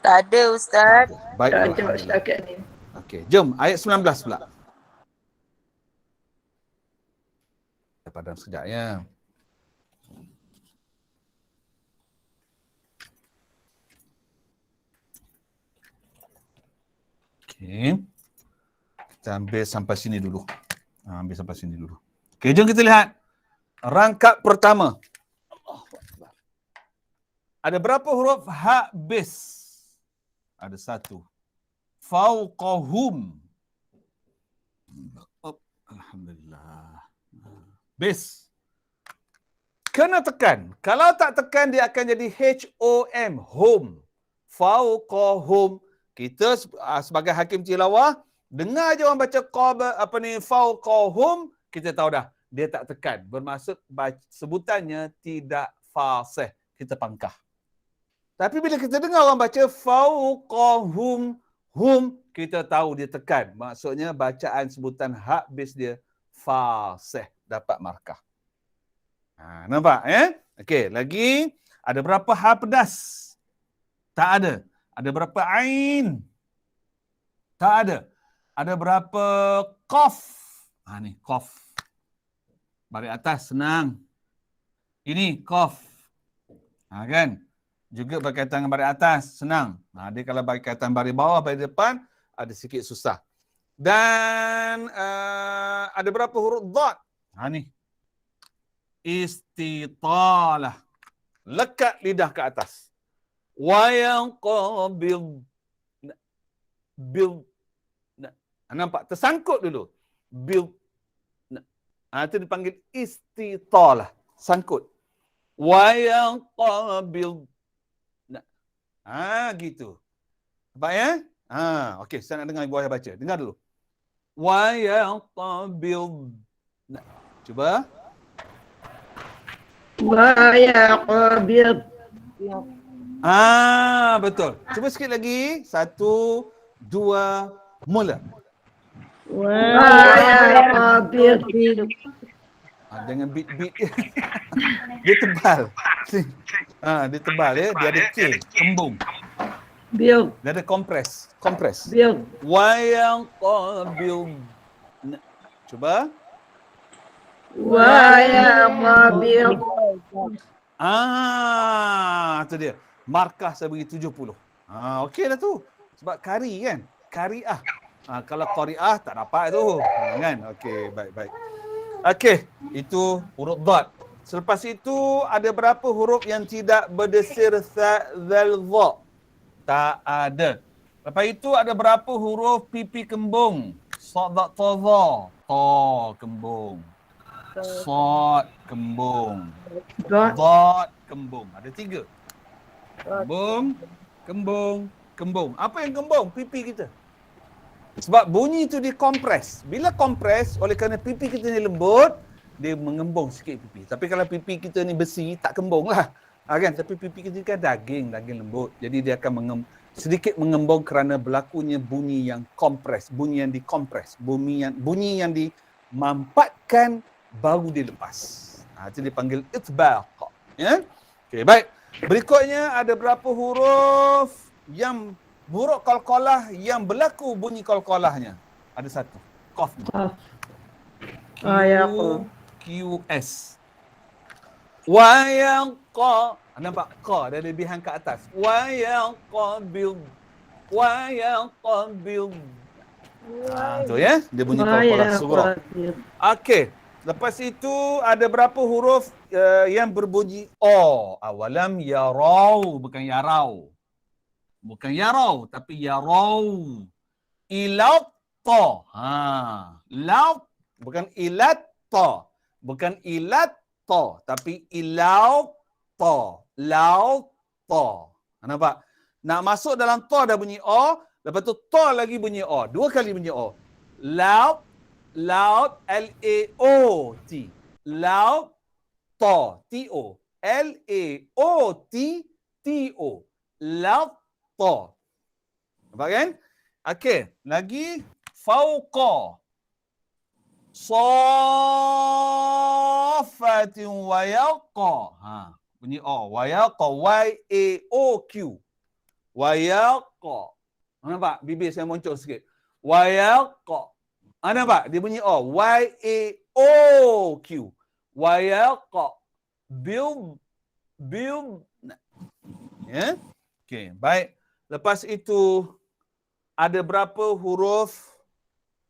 Tak ada Ustaz. Baik, Tak ada alhamdulillah. setakat ni. Okey, jom ayat 19 pula. Padam sekejap ya. Okey. Kita ambil sampai sini dulu. Ambil sampai sini dulu. Okey, jom kita lihat. Rangkap pertama. Ada berapa huruf ha bis? Ada 1. Fauqahum. Alhamdulillah. Bis. Kena tekan. Kalau tak tekan, dia akan jadi H-O-M. Home. Fauqahum. Kita sebagai hakim tilawah, dengar je orang baca fauqahum, kita tahu dah. Dia tak tekan. Bermaksud sebutannya tidak fasih. Kita pangkah. Tapi bila kita dengar orang baca fauqahum, kita tahu dia tekan. Maksudnya bacaan sebutan hak bis dia fasih. Dapat markah. Nampak Okey, lagi ada berapa ha pedas? Tak ada. Ada berapa ain? Tak ada. Ada berapa qaf? Ni qaf. Baris atas senang. Ini qaf. Kan? Juga berkaitan dengan baris atas senang. Dia kalau berkaitan baris bawah, baris depan ada sikit susah. Dan ada berapa huruf dhat? Ni. Istitalah. Lekat lidah ke atas. Wa yanqabil. Nampak? Tersangkut dulu. Bil. Itu dipanggil istitalah. Sangkut. Wa yanqabil. Gitu. Nampak ya? Okey, saya nak dengar ibu ayah baca. Dengar dulu. Wa yanqabil. Cuba. Wa yaqbid. Betul. Cuba sikit lagi. 1, 2, mula. Wa yaqbid. Jangan beat. Dia tebal. Dia tebal ya. Dia ada K. Kembung. Bil. Dia ada kompres. Bil. Wa yanqabil. Cuba. Wa yaqbid. Itu dia. Markah saya bagi 70. Okey dah tu. Sebab kari kan. Kariah. Kalau qariah tak dapat tu. Kan? Okey, baik. Okey, itu huruf dhat. Selepas itu ada berapa huruf yang tidak berdesir zal dha? Tak ada. Lepas itu ada berapa huruf pipi kembung? Sad ta dha. Ta kembung. Sad kembung. Dhat kembung. Ada 3. Kembung. Apa yang kembung? Pipi kita. Sebab bunyi itu dikompres. Bila kompres, oleh kerana pipi kita ni lembut, dia mengembung sikit pipi. Tapi kalau pipi kita ni besi, tak kembung lah. Kan? Tapi pipi kita kan daging lembut. Jadi dia akan sedikit mengembung kerana berlakunya bunyi yang kompres. Bunyi yang dikompres. Bunyi yang dimampatkan baru dilepas. Itu dipanggil itbaq. Ya? Okey, baik. Berikutnya ada berapa huruf yang huruf qalqalah yang berlaku bunyi qalqalahnya? Ada 1. Qaf. QS. Wa yanqa. Nampak? Qa ada lebihan ke atas. Wa yanqabil. Tu ya. Dia bunyi qalqalah surah. Okey. Lepas itu ada berapa huruf yang berbunyi O? Awalam yarau, bukan yarau. Bukan yarau, tapi yarau. Ilat ta. Laut, bukan ilat ta. Bukan ilat ta, tapi ilaut ta. Laut ta. Nampak? Nak masuk dalam ta dah bunyi O, lepas tu ta lagi bunyi O. Dua kali bunyi O. Laut, laut, L-A-O-T. Laut, ta, T-O. L-A-O-T, T-O. Laut, ta. Nampak kan? Okey, lagi fauqa. Saffatin wa yaqa. Bunyi O. Wa yaqa, Y-A-O-Q. Wa yaqa. Nampak? Bibir saya muncul sikit. Wa yaqa. Nampak? Dia bunyi O. Y-A-O-Q. Wa yaqa. Build. Ya? Okey, baik. Lepas itu, ada berapa huruf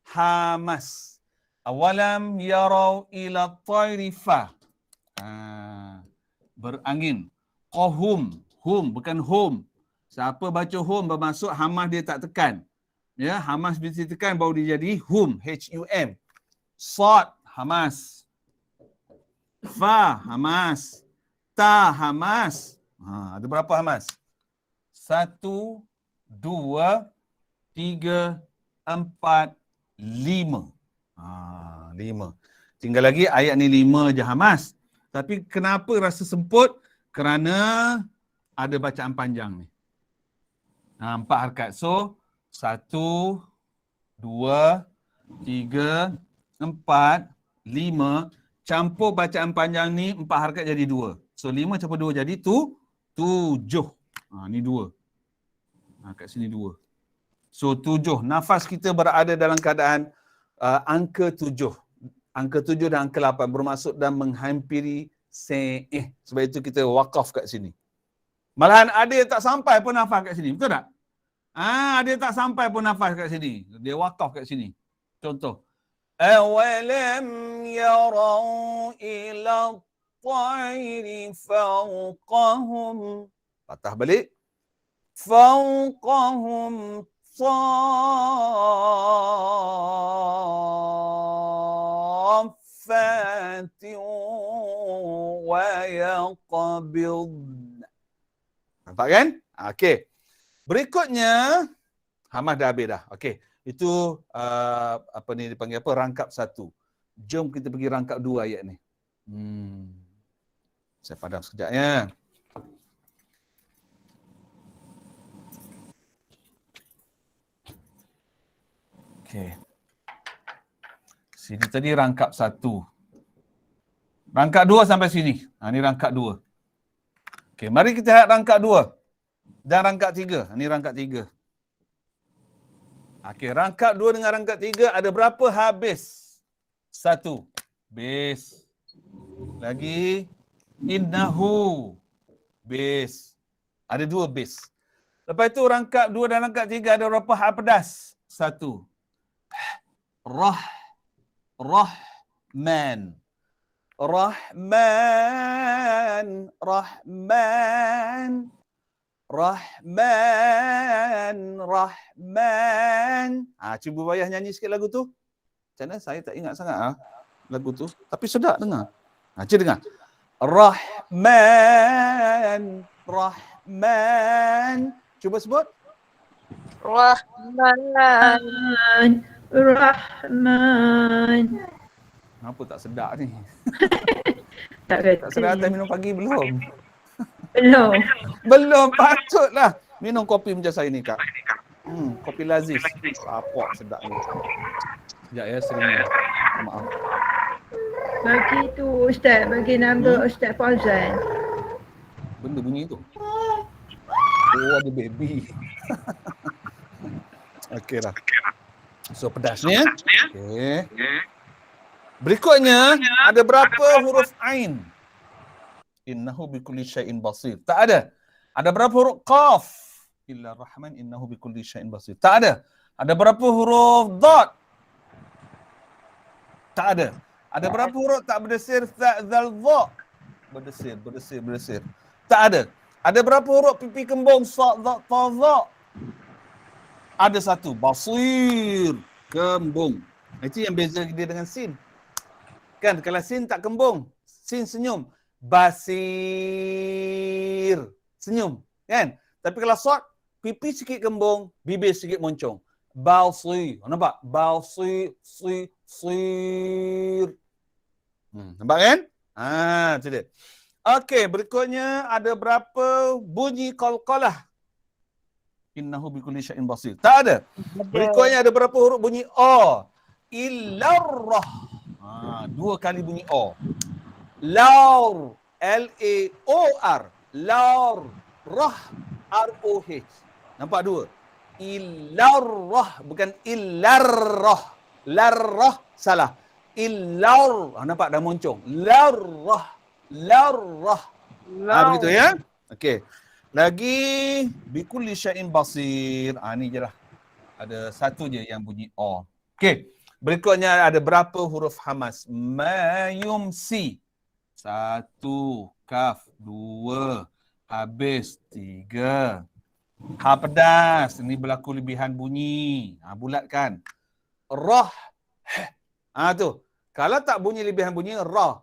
hamas? Awalam yarau ila tayri fa. Berangin. Qahum. Hum, bukan hum. Siapa baca hum bermaksud hamas dia tak tekan. Ya, hamas bila tekan baru dia jadi hum. H-U-M. Sad, hamas. Fa, hamas. Ta, hamas. Ada berapa hamas? 1, 2, 3, 4, 5. 5. Tinggal lagi ayat ni 5 je hamas. Tapi kenapa rasa semput? Kerana ada bacaan panjang ni. 4 harakat. So, 1, 2, 3, 4, 5. Campur bacaan panjang ni 4 harakat jadi 2. So, 5 campur 2 jadi 7. Ni 2. Kat sini 2. So 7. Nafas kita berada dalam keadaan angka 7. Angka 7 dan angka 8 bermaksud dan menghampiri se'eh. Sebab itu kita wakaf kat sini. Malahan ada yang tak sampai pun nafas kat sini. Betul tak? Ada yang tak sampai pun nafas kat sini. Dia wakaf kat sini. Contoh. Awalam yarau ila tayri fawqahum. Patah balik. Fawqahum صافات ويقبضن. Nampak kan? Okey. Berikutnya, hamas dah habis dah. Okey. Itu apa ni dipanggil apa? Rangkap 1. Jom kita pergi rangkap 2 ayat ni. Saya padam sekejap ya. Okey. Sini tadi rangkap 1. Rangkap 2 sampai sini. Ni rangkap 2. Okey, mari kita lihat rangkap 2 dan rangkap 3. Ni rangkap 3. Okey, rangkap 2 dengan rangkap 3 ada berapa habis? 1. Base. Lagi innahu. Base. Ada 2 base. Lepas itu rangkap 2 dan rangkap 3 ada berapa hak pedas? 1. Rahman. Rahman. Rahman. Rahman. Rahman. Cuba Bayah nyanyi sikit lagu tu. Macam mana? Saya tak ingat sangat lagu tu. Tapi sedap dengar. Cuba dengar. Rahman. Rahman. Cuba sebut. Rahman. Rahman. Kenapa tak sedap ni? Tak Tak sedap atas minum pagi belum? Belum. Belum, patutlah. Minum kopi macam saya ni, Kak. Kopi Lazis. Rapok sedap ni. Sekejap ya, seringnya. Maaf. Bagi tu Ustaz, bagi nombor Ustaz Fauzan. Benda bunyi tu. Oh, ada baby. Okey lah. So, pedas ni ya. Okey. Berikutnya, ada berapa huruf Ain? Innahu bikulli syai'in basir. Tak ada. Ada berapa huruf Qaf? Illa Rahman innahu bikulli syai'in basir. Tak ada. Ada berapa huruf Dad? Tak ada. Ada berapa huruf tak berdesir? Tha, zal, dha. Berdesir. Tak ada. Ada berapa huruf pipi kembung? Sa, dha, ta, dha. Ada satu. Basir. Kembung. Itu yang beza dia dengan sin. Kan kalau sin tak kembung. Sin senyum. Basir. Senyum. Kan? Tapi kalau sad, pipi sikit kembung, bibir sikit moncong. Basir. Nampak? Basir. Sir. Nampak kan? Itu dia. Okey, berikutnya ada berapa bunyi qalqalah? Innahu bikulli syai'in basir. Tak ada. Berikutnya ada berapa huruf bunyi a? Illarrah. 2 kali bunyi a. Lar. L-A-O-R. Lar. Rah. R-O-H. Nampak 2? Illarrah. Bukan illarrah. Larrah. Salah. Illar. Nampak dah moncong. Larrah. Begitu ya? Okey. Lagi bikulli syai'in basir. Ni je lah. Ada satu je yang bunyi a. Okey. Berikutnya ada berapa huruf hamas? Ma yumsi. 1, kaf, 2, habis 3. Ha pedas. Ini berlaku lebihan bunyi. Bulatkan. Rah. Tu. Kalau tak bunyi lebihan bunyi, rah.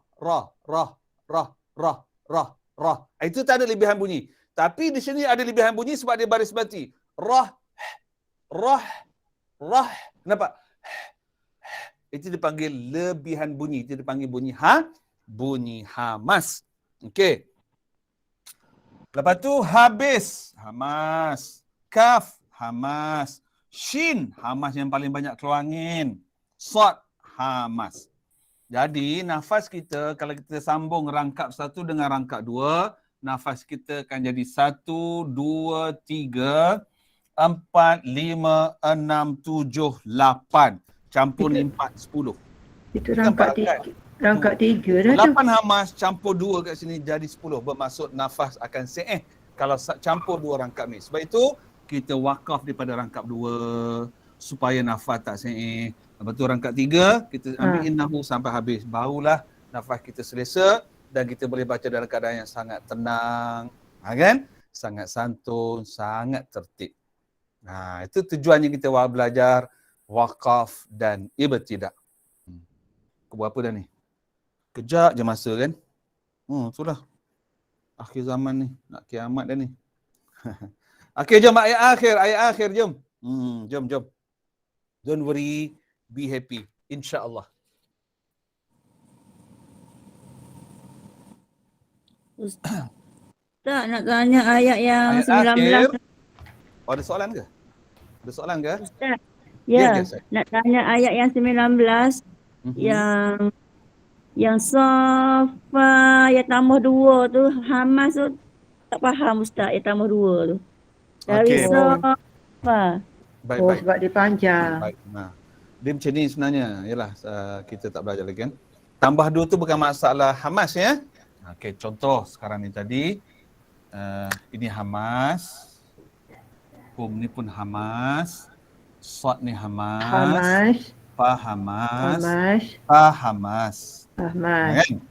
Itu tak ada lebihan bunyi. Tapi di sini ada lebihan bunyi sebab dia baris bati. Rah. Nampak? Itu dipanggil lebihan bunyi. Itu dipanggil bunyi bunyi hamas. Okey. Lepas tu habis. Hamas. Kaf. Hamas. Shin. Hamas yang paling banyak keluar angin. Sad. Hamas. Jadi nafas kita kalau kita sambung rangkap 1 dengan rangkap 2, nafas kita akan jadi 1, 2, 3, 4, 5, 6, 7, 8. Campur ni 4, 10. Itu rangkap 3 dah tu. 8 hamas campur 2 kat sini jadi 10. Bermaksud nafas akan sa'ih kalau campur 2 rangkap ni. Sebab itu kita wakaf daripada rangkap 2 supaya nafas tak sa'ih. Lepas tu rangkap 3 kita ambil innahu sampai habis. Barulah nafas kita selesa dan kita boleh baca dalam keadaan yang sangat tenang. Kan? Sangat santun, sangat tertib. Itu tujuannya kita belajar wakaf dan ibtidah. Berapa dah ni? Kejap je masa kan? Itulah. Akhir zaman ni. Nak kiamat dah ni. Okey, jom ayat akhir. Jom. Jom. Don't worry, be happy. InsyaAllah. Ustaz nak tanya ayat yang Ayat 19. akhir. Ada soalan ke? Ustaz. Ya, Nak tanya ayat yang 19 yang safa ya tambah 2 tu hamas tu tak faham Ustaz ya tambah 2 tu. Dari safa. Baik. Sebab dia panjang. Baik. Dia macam ni sebenarnya. Yalah, kita tak belajar lagi kan. Tambah 2 tu bukan masalah hamas ya. Okey, contoh sekarang ni tadi. Ini hamas. Hum ni pun hamas. Sad ni hamas. Fa hamas. Ha hamas. Kan?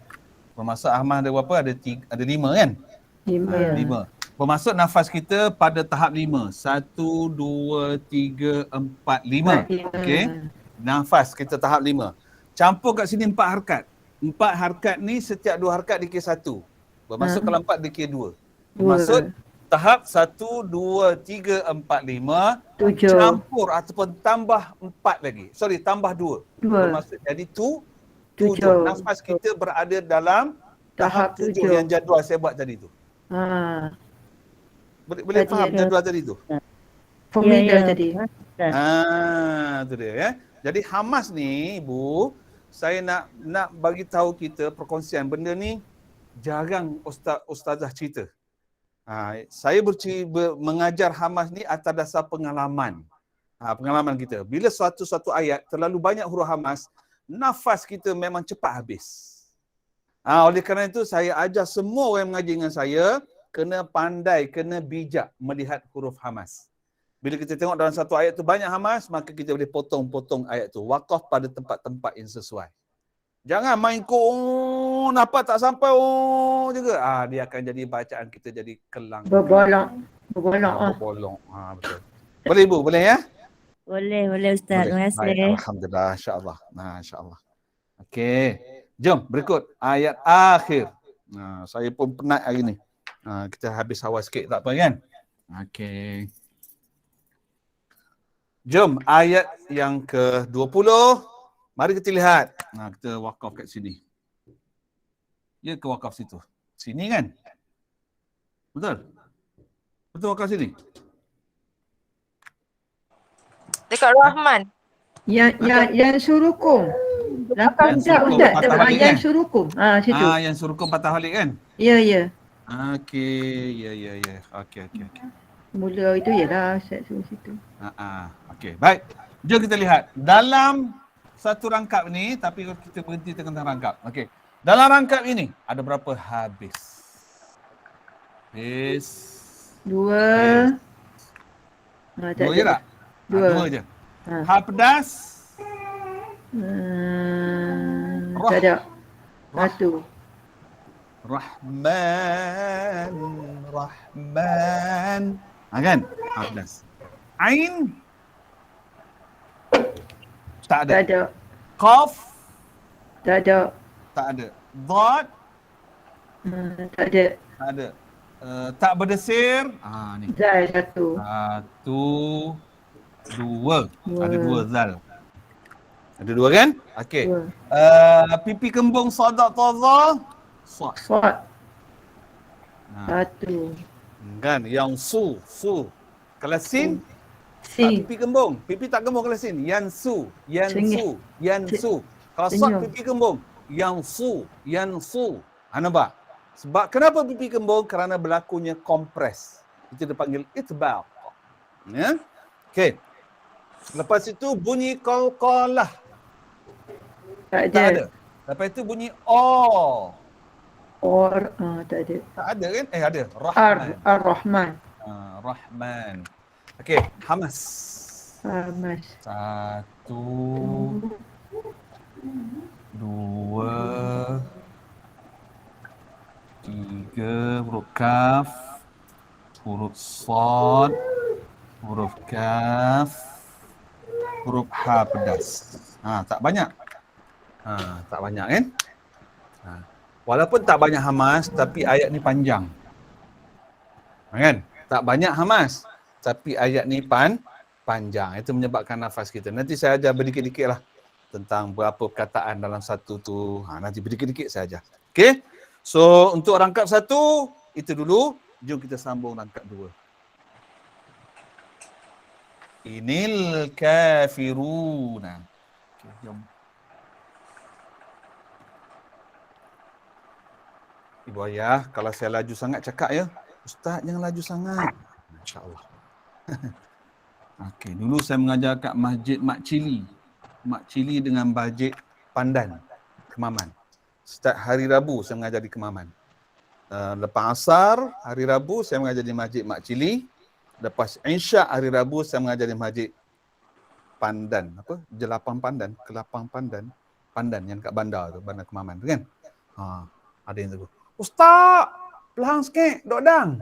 Bermaksud hamas ada berapa? Ada 5 kan? 5. Bermaksud nafas kita pada tahap 5. 1, 2, 3, 4, 5. Okey. Nafas kita tahap 5. Campur kat sini 4 harkat. 4 harkat ni setiap 2 harkat dikira 1. Bermaksud kalau 4 dikira 2. Bermaksud tahap 1, 2, 3, 4, 5 7. Campur ataupun tambah 4 lagi. Tambah 2. Bermaksud jadi 7. Nafas kita berada dalam tahap 7 yang jadual saya buat tadi tu. Boleh faham jadual tadi tu? Formula tadi. Itu dia ya. Jadi hamas ni Ibu, saya nak bagi tahu kita perkongsian benda ni jarang ustazah cerita. Saya mengajar hamas ni atas dasar pengalaman. Pengalaman kita. Bila suatu ayat terlalu banyak huruf hamas, nafas kita memang cepat habis. Oleh kerana itu saya ajar semua orang yang mengaji dengan saya kena pandai, kena bijak melihat huruf hamas. Bila kita tengok dalam satu ayat tu banyak hamas, maka kita boleh potong-potong ayat tu. Wakaf pada tempat-tempat yang sesuai. Jangan main nampak tak sampai juga. Dia akan jadi bacaan kita jadi kelang. Berbolong. Berbolong. Betul. Boleh Ibu, boleh ya? Boleh Ustaz. Terima Boleh. Baik, kasih. alhamdulillah, insya-Allah. Insya-Allah. Okey. Jom berikut ayat akhir. Saya pun penat hari ni. Kita habis awal sikit tak apa kan? Okey. Jom ayat yang ke-20. Mari kita lihat. Kita wakaf kat sini. Ya ke wakaf situ? Sini kan? Betul? Betul wakaf sini? Dekat Rahman. Yang surukum. Lapan Yang tak surukum Ustaz. patah balik Yang kan? surukum. Situ. Yang surukum patah balik kan? Ya. Okey, ya. Okey. Mula itu ialah Ustaz suruh situ. Okey, baik. Jom kita lihat. Dalam satu rangkap ni, tapi kita berhenti tengah rangkap. Okey. Dalam rangkap ini, ada berapa habis? Dua. Dua je tak? Dua je. Ha pedas? Tak ada. Satu. Rahman. Kan? Ha pedas. Ain? Tak ada. Tak ada. Qaf? Tak ada. Tak ada. Dad? Tak ada. Tak ada. Tak berdesir? Ni. Zal satu. Satu, dua. Ada dua zal. Ada dua kan? Okey. Pipi kembung sadak taza? Sad. Sad. Satu. Kan? Yang su. Kalau sin? Sin. Pipi kembung. Pipi tak kembung kalau sin. Yansu. Kalau sad Senyum. pipi kembung. Yansu. Nampak? Sebab kenapa pipi kembung? Kerana berlakunya kompres. Itu dipanggil itbaq. Ya? Okey. Lepas itu bunyi qalqalah. Tak Tak ada. ada. Lepas itu bunyi o. Tak ada. Tak ada kan? Ada. Rahman. Ar-Rahman. Rahman. Okey, Hamas. Hamas. Satu, dua, tiga, huruf kaf, huruf sad, huruf kaf, huruf ha pedas. Tak banyak. Tak banyak kan? Walaupun tak banyak Hamas, tapi ayat ni panjang. Kan? Tak banyak Hamas, tapi ayat ni panjang. Itu menyebabkan nafas kita. Nanti saya ajar berdikit-dikit lah tentang berapa perkataan dalam satu tu. Nanti berdikit-dikit saya ajar. Okey? So, untuk rangkap satu, itu dulu. Jom kita sambung rangkap dua. Inil kafiruna. Okey, jom. Ibu ayah, kalau saya laju sangat cakap ya. Ustaz, jangan laju sangat. InsyaAllah. Okey, dulu saya mengajar kat Masjid Mak Cili. Mak Cili dengan Masjid Pandan, Kemaman. Setiap hari Rabu saya mengajar di Kemaman. Lepas asar, hari Rabu saya mengajar di Masjid Mak Cili. Lepas Isyak hari Rabu saya mengajar di Masjid Pandan. Jelapang Pandan, Kelapang Pandan. Pandan yang kat bandar tu, Bandar Kemaman tu kan. Ada yang tegur, Ustaz, pelan sikit, dok dang.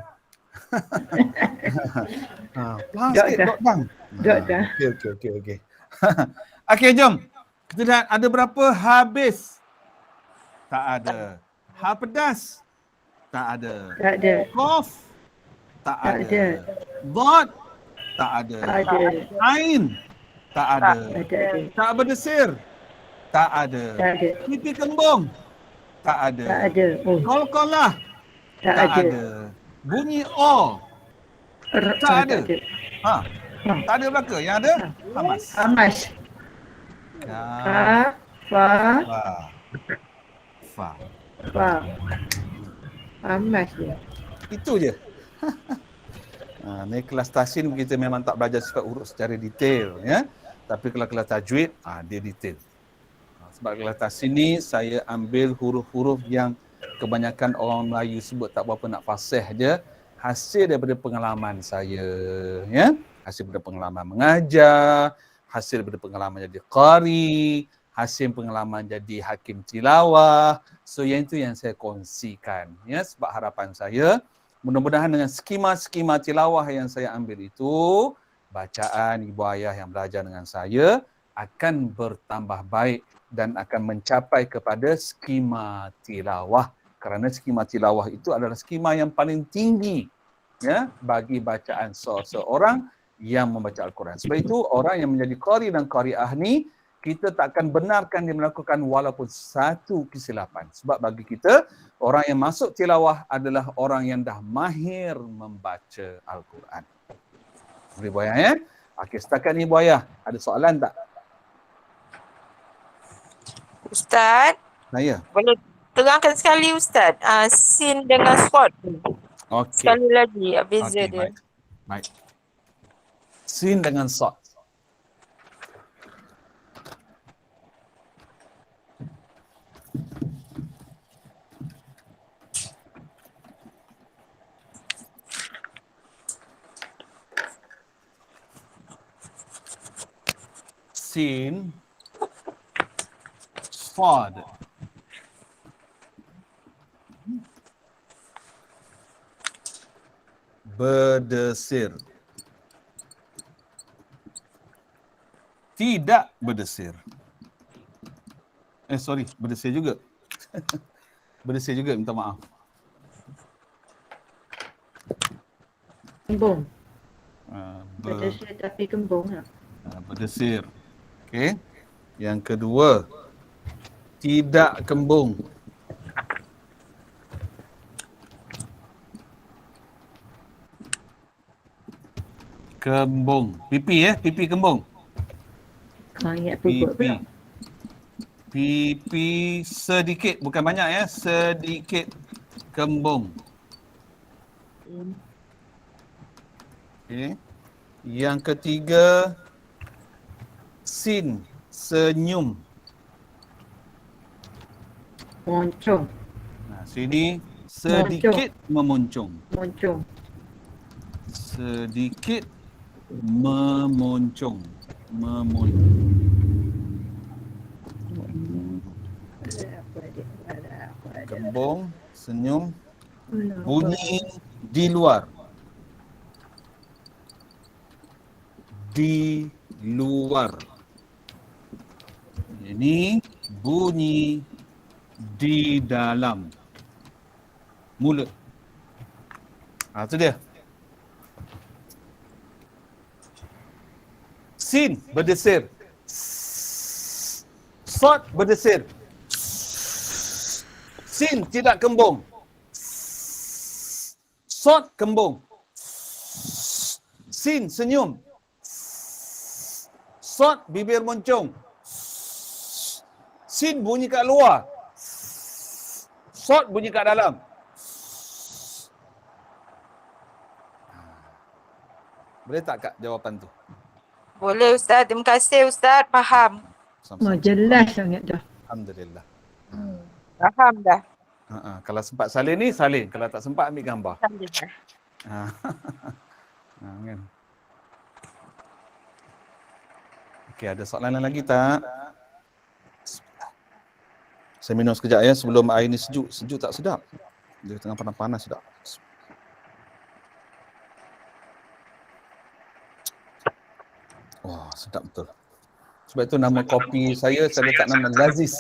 Pelan sikit, dok dang. Okey. Okey, jom. Kita lihat ada berapa habis. Tak ada. Ha pedas. Tak ada. Tak ada. Qaf. Tak Tak ada. ada. Dad. Tak ada. Tak ada. Ain. Tak ada. Tak ada. Tak berdesir. Tak ada. Tak ada. Pipi kembung. Tak ada. Tak ada. Qalqalah. Tak Tak ada. ada. Bunyi o. Tak ada. Tak ada belaka. Yang ada Hamas. Hamas. Kaf. Fa. Fa. Hamas dia. Itu je. Ni kelas tahsin kita memang tak belajar sifat huruf secara detail ya. Tapi kalau kelas tajwid, dia detail. Sebab kelas tahsin ni saya ambil huruf-huruf yang kebanyakan orang Melayu sebut tak berapa nak fasih je, hasil daripada pengalaman saya ya. Hasil daripada pengalaman mengajar, hasil daripada pengalaman jadi qari, Hashim pengalaman jadi hakim tilawah. So yang itu yang saya kongsikan. Ya, sebab harapan saya mudah-mudahan dengan skema-skema tilawah yang saya ambil itu, bacaan ibu ayah yang belajar dengan saya akan bertambah baik dan akan mencapai kepada skema tilawah. Kerana skema tilawah itu adalah skema yang paling tinggi, ya, bagi bacaan seorang yang membaca Al-Quran. Sebab itu orang yang menjadi qari dan qari'ah ni, kita tak akan benarkan dia melakukan walaupun satu kesilapan. Sebab bagi kita, orang yang masuk tilawah adalah orang yang dah mahir membaca Al-Quran. Ibu ayah, ya? Okey, setakat ni Ibu ayah, ada soalan tak? Ustaz, Saya? boleh terangkan sekali Ustaz, sin dengan spot. Okey. Sekali lagi, beza Okey, dia. baik. Sin dengan sad. Sin, sad. Berdesir. Tidak berdesir. Berdesir juga. Berdesir juga, minta maaf. Kembung. Uh, Berdesir tapi kembung lah. Berdesir. Okey. Yang kedua, tidak kembung. Kembung. Pipi ya, pipi kembung. Kau ingat pupuk Pipi. pula. Pipi sedikit, bukan banyak ya, sedikit kembung. Okey. Yang ketiga, sin, senyum. Moncong. Nah, sini sedikit memuncung. Moncong. Sedikit memuncung. Memuncung. Kembung, senyum, bunyi di luar. Di luar. Ini bunyi di dalam mulut. Itu dia. Sin berdesir. Sad berdesir. Sin tidak kembung. Sad kembung. Sin senyum. Sad bibir moncong. Sin bunyi kat luar. Sad bunyi kat dalam. Boleh tak Kak jawapan tu? Boleh Ustaz, terima kasih Ustaz, faham. Oh, jelas sangat dah. Alhamdulillah. Faham dah. Kalau sempat salin ni, salin. Kalau tak sempat, ambil gambar. Alhamdulillah. Kan? Okey, ada soalan lagi tak? Saya minum sekejap ya sebelum air ni sejuk. Sejuk tak sedap. Dia tengah panas-panas sedap. Wah, sedap betul. Sebab itu nama kopi saya letak nama Laziz.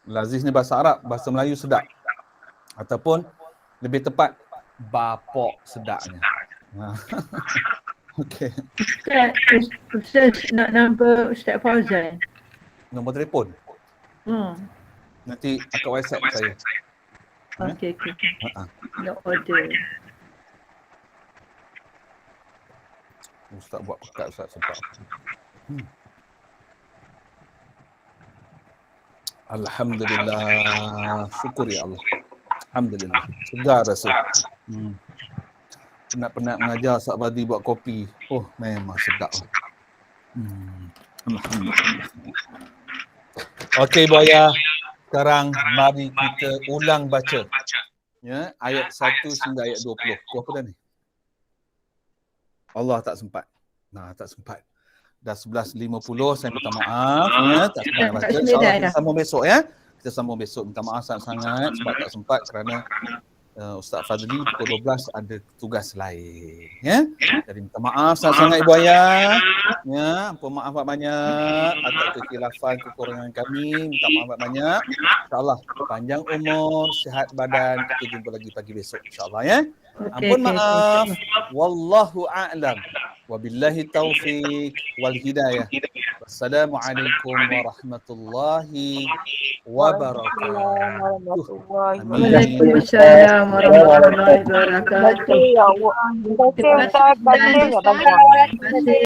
Laziz ni bahasa Arab, bahasa Melayu sedap. Ataupun lebih tepat, bapok sedapnya. Okey. Ustaz nak nombor Ustaz Fauzan. Nombor telefon. Nanti akak WhatsApp saya. Okey. Nak order. Ustaz buat pekat Ustaz sedap. Alhamdulillah. Syukur ya Allah. Alhamdulillah. Segar rasa. Penat-penat mengajar Sabadi buat kopi. Oh, memang sedap. Alhamdulillah. Okey, Buaya. Sekarang mari kita ulang baca. Ya, ayat 1 hingga ayat 20. Kau apa dah ni? Allah tak sempat. Tak sempat. dah 11.50 saya minta maaf ya, tak sempat baca. Tak InsyaAllah sembilan kita dah. sambung besok ya. Kita sambung besok. Minta maaf sangat-sangat sebab tak sempat kerana Ustaz Fazli pukul 12 ada tugas lain ya. Jadi minta maaf sangat-sangat Ibu Ayah ya, ampun maaf banyak atas kekhilafan kekurangan kami, minta maaf banyak. InsyaAllah panjang umur, sihat badan, kita jumpa lagi pagi besok insyaAllah ya. Ampun maaf. Wallahu a'lam. Wabillahi taufiq wal hidayah. Wassalamualaikum warahmatullahi wabarakatuh. Amin. Waalaikumsalam warahmatullahi wabarakatuh. Ya Allah. Terima kasih Ustaz. Terima kasih. Terima kasih.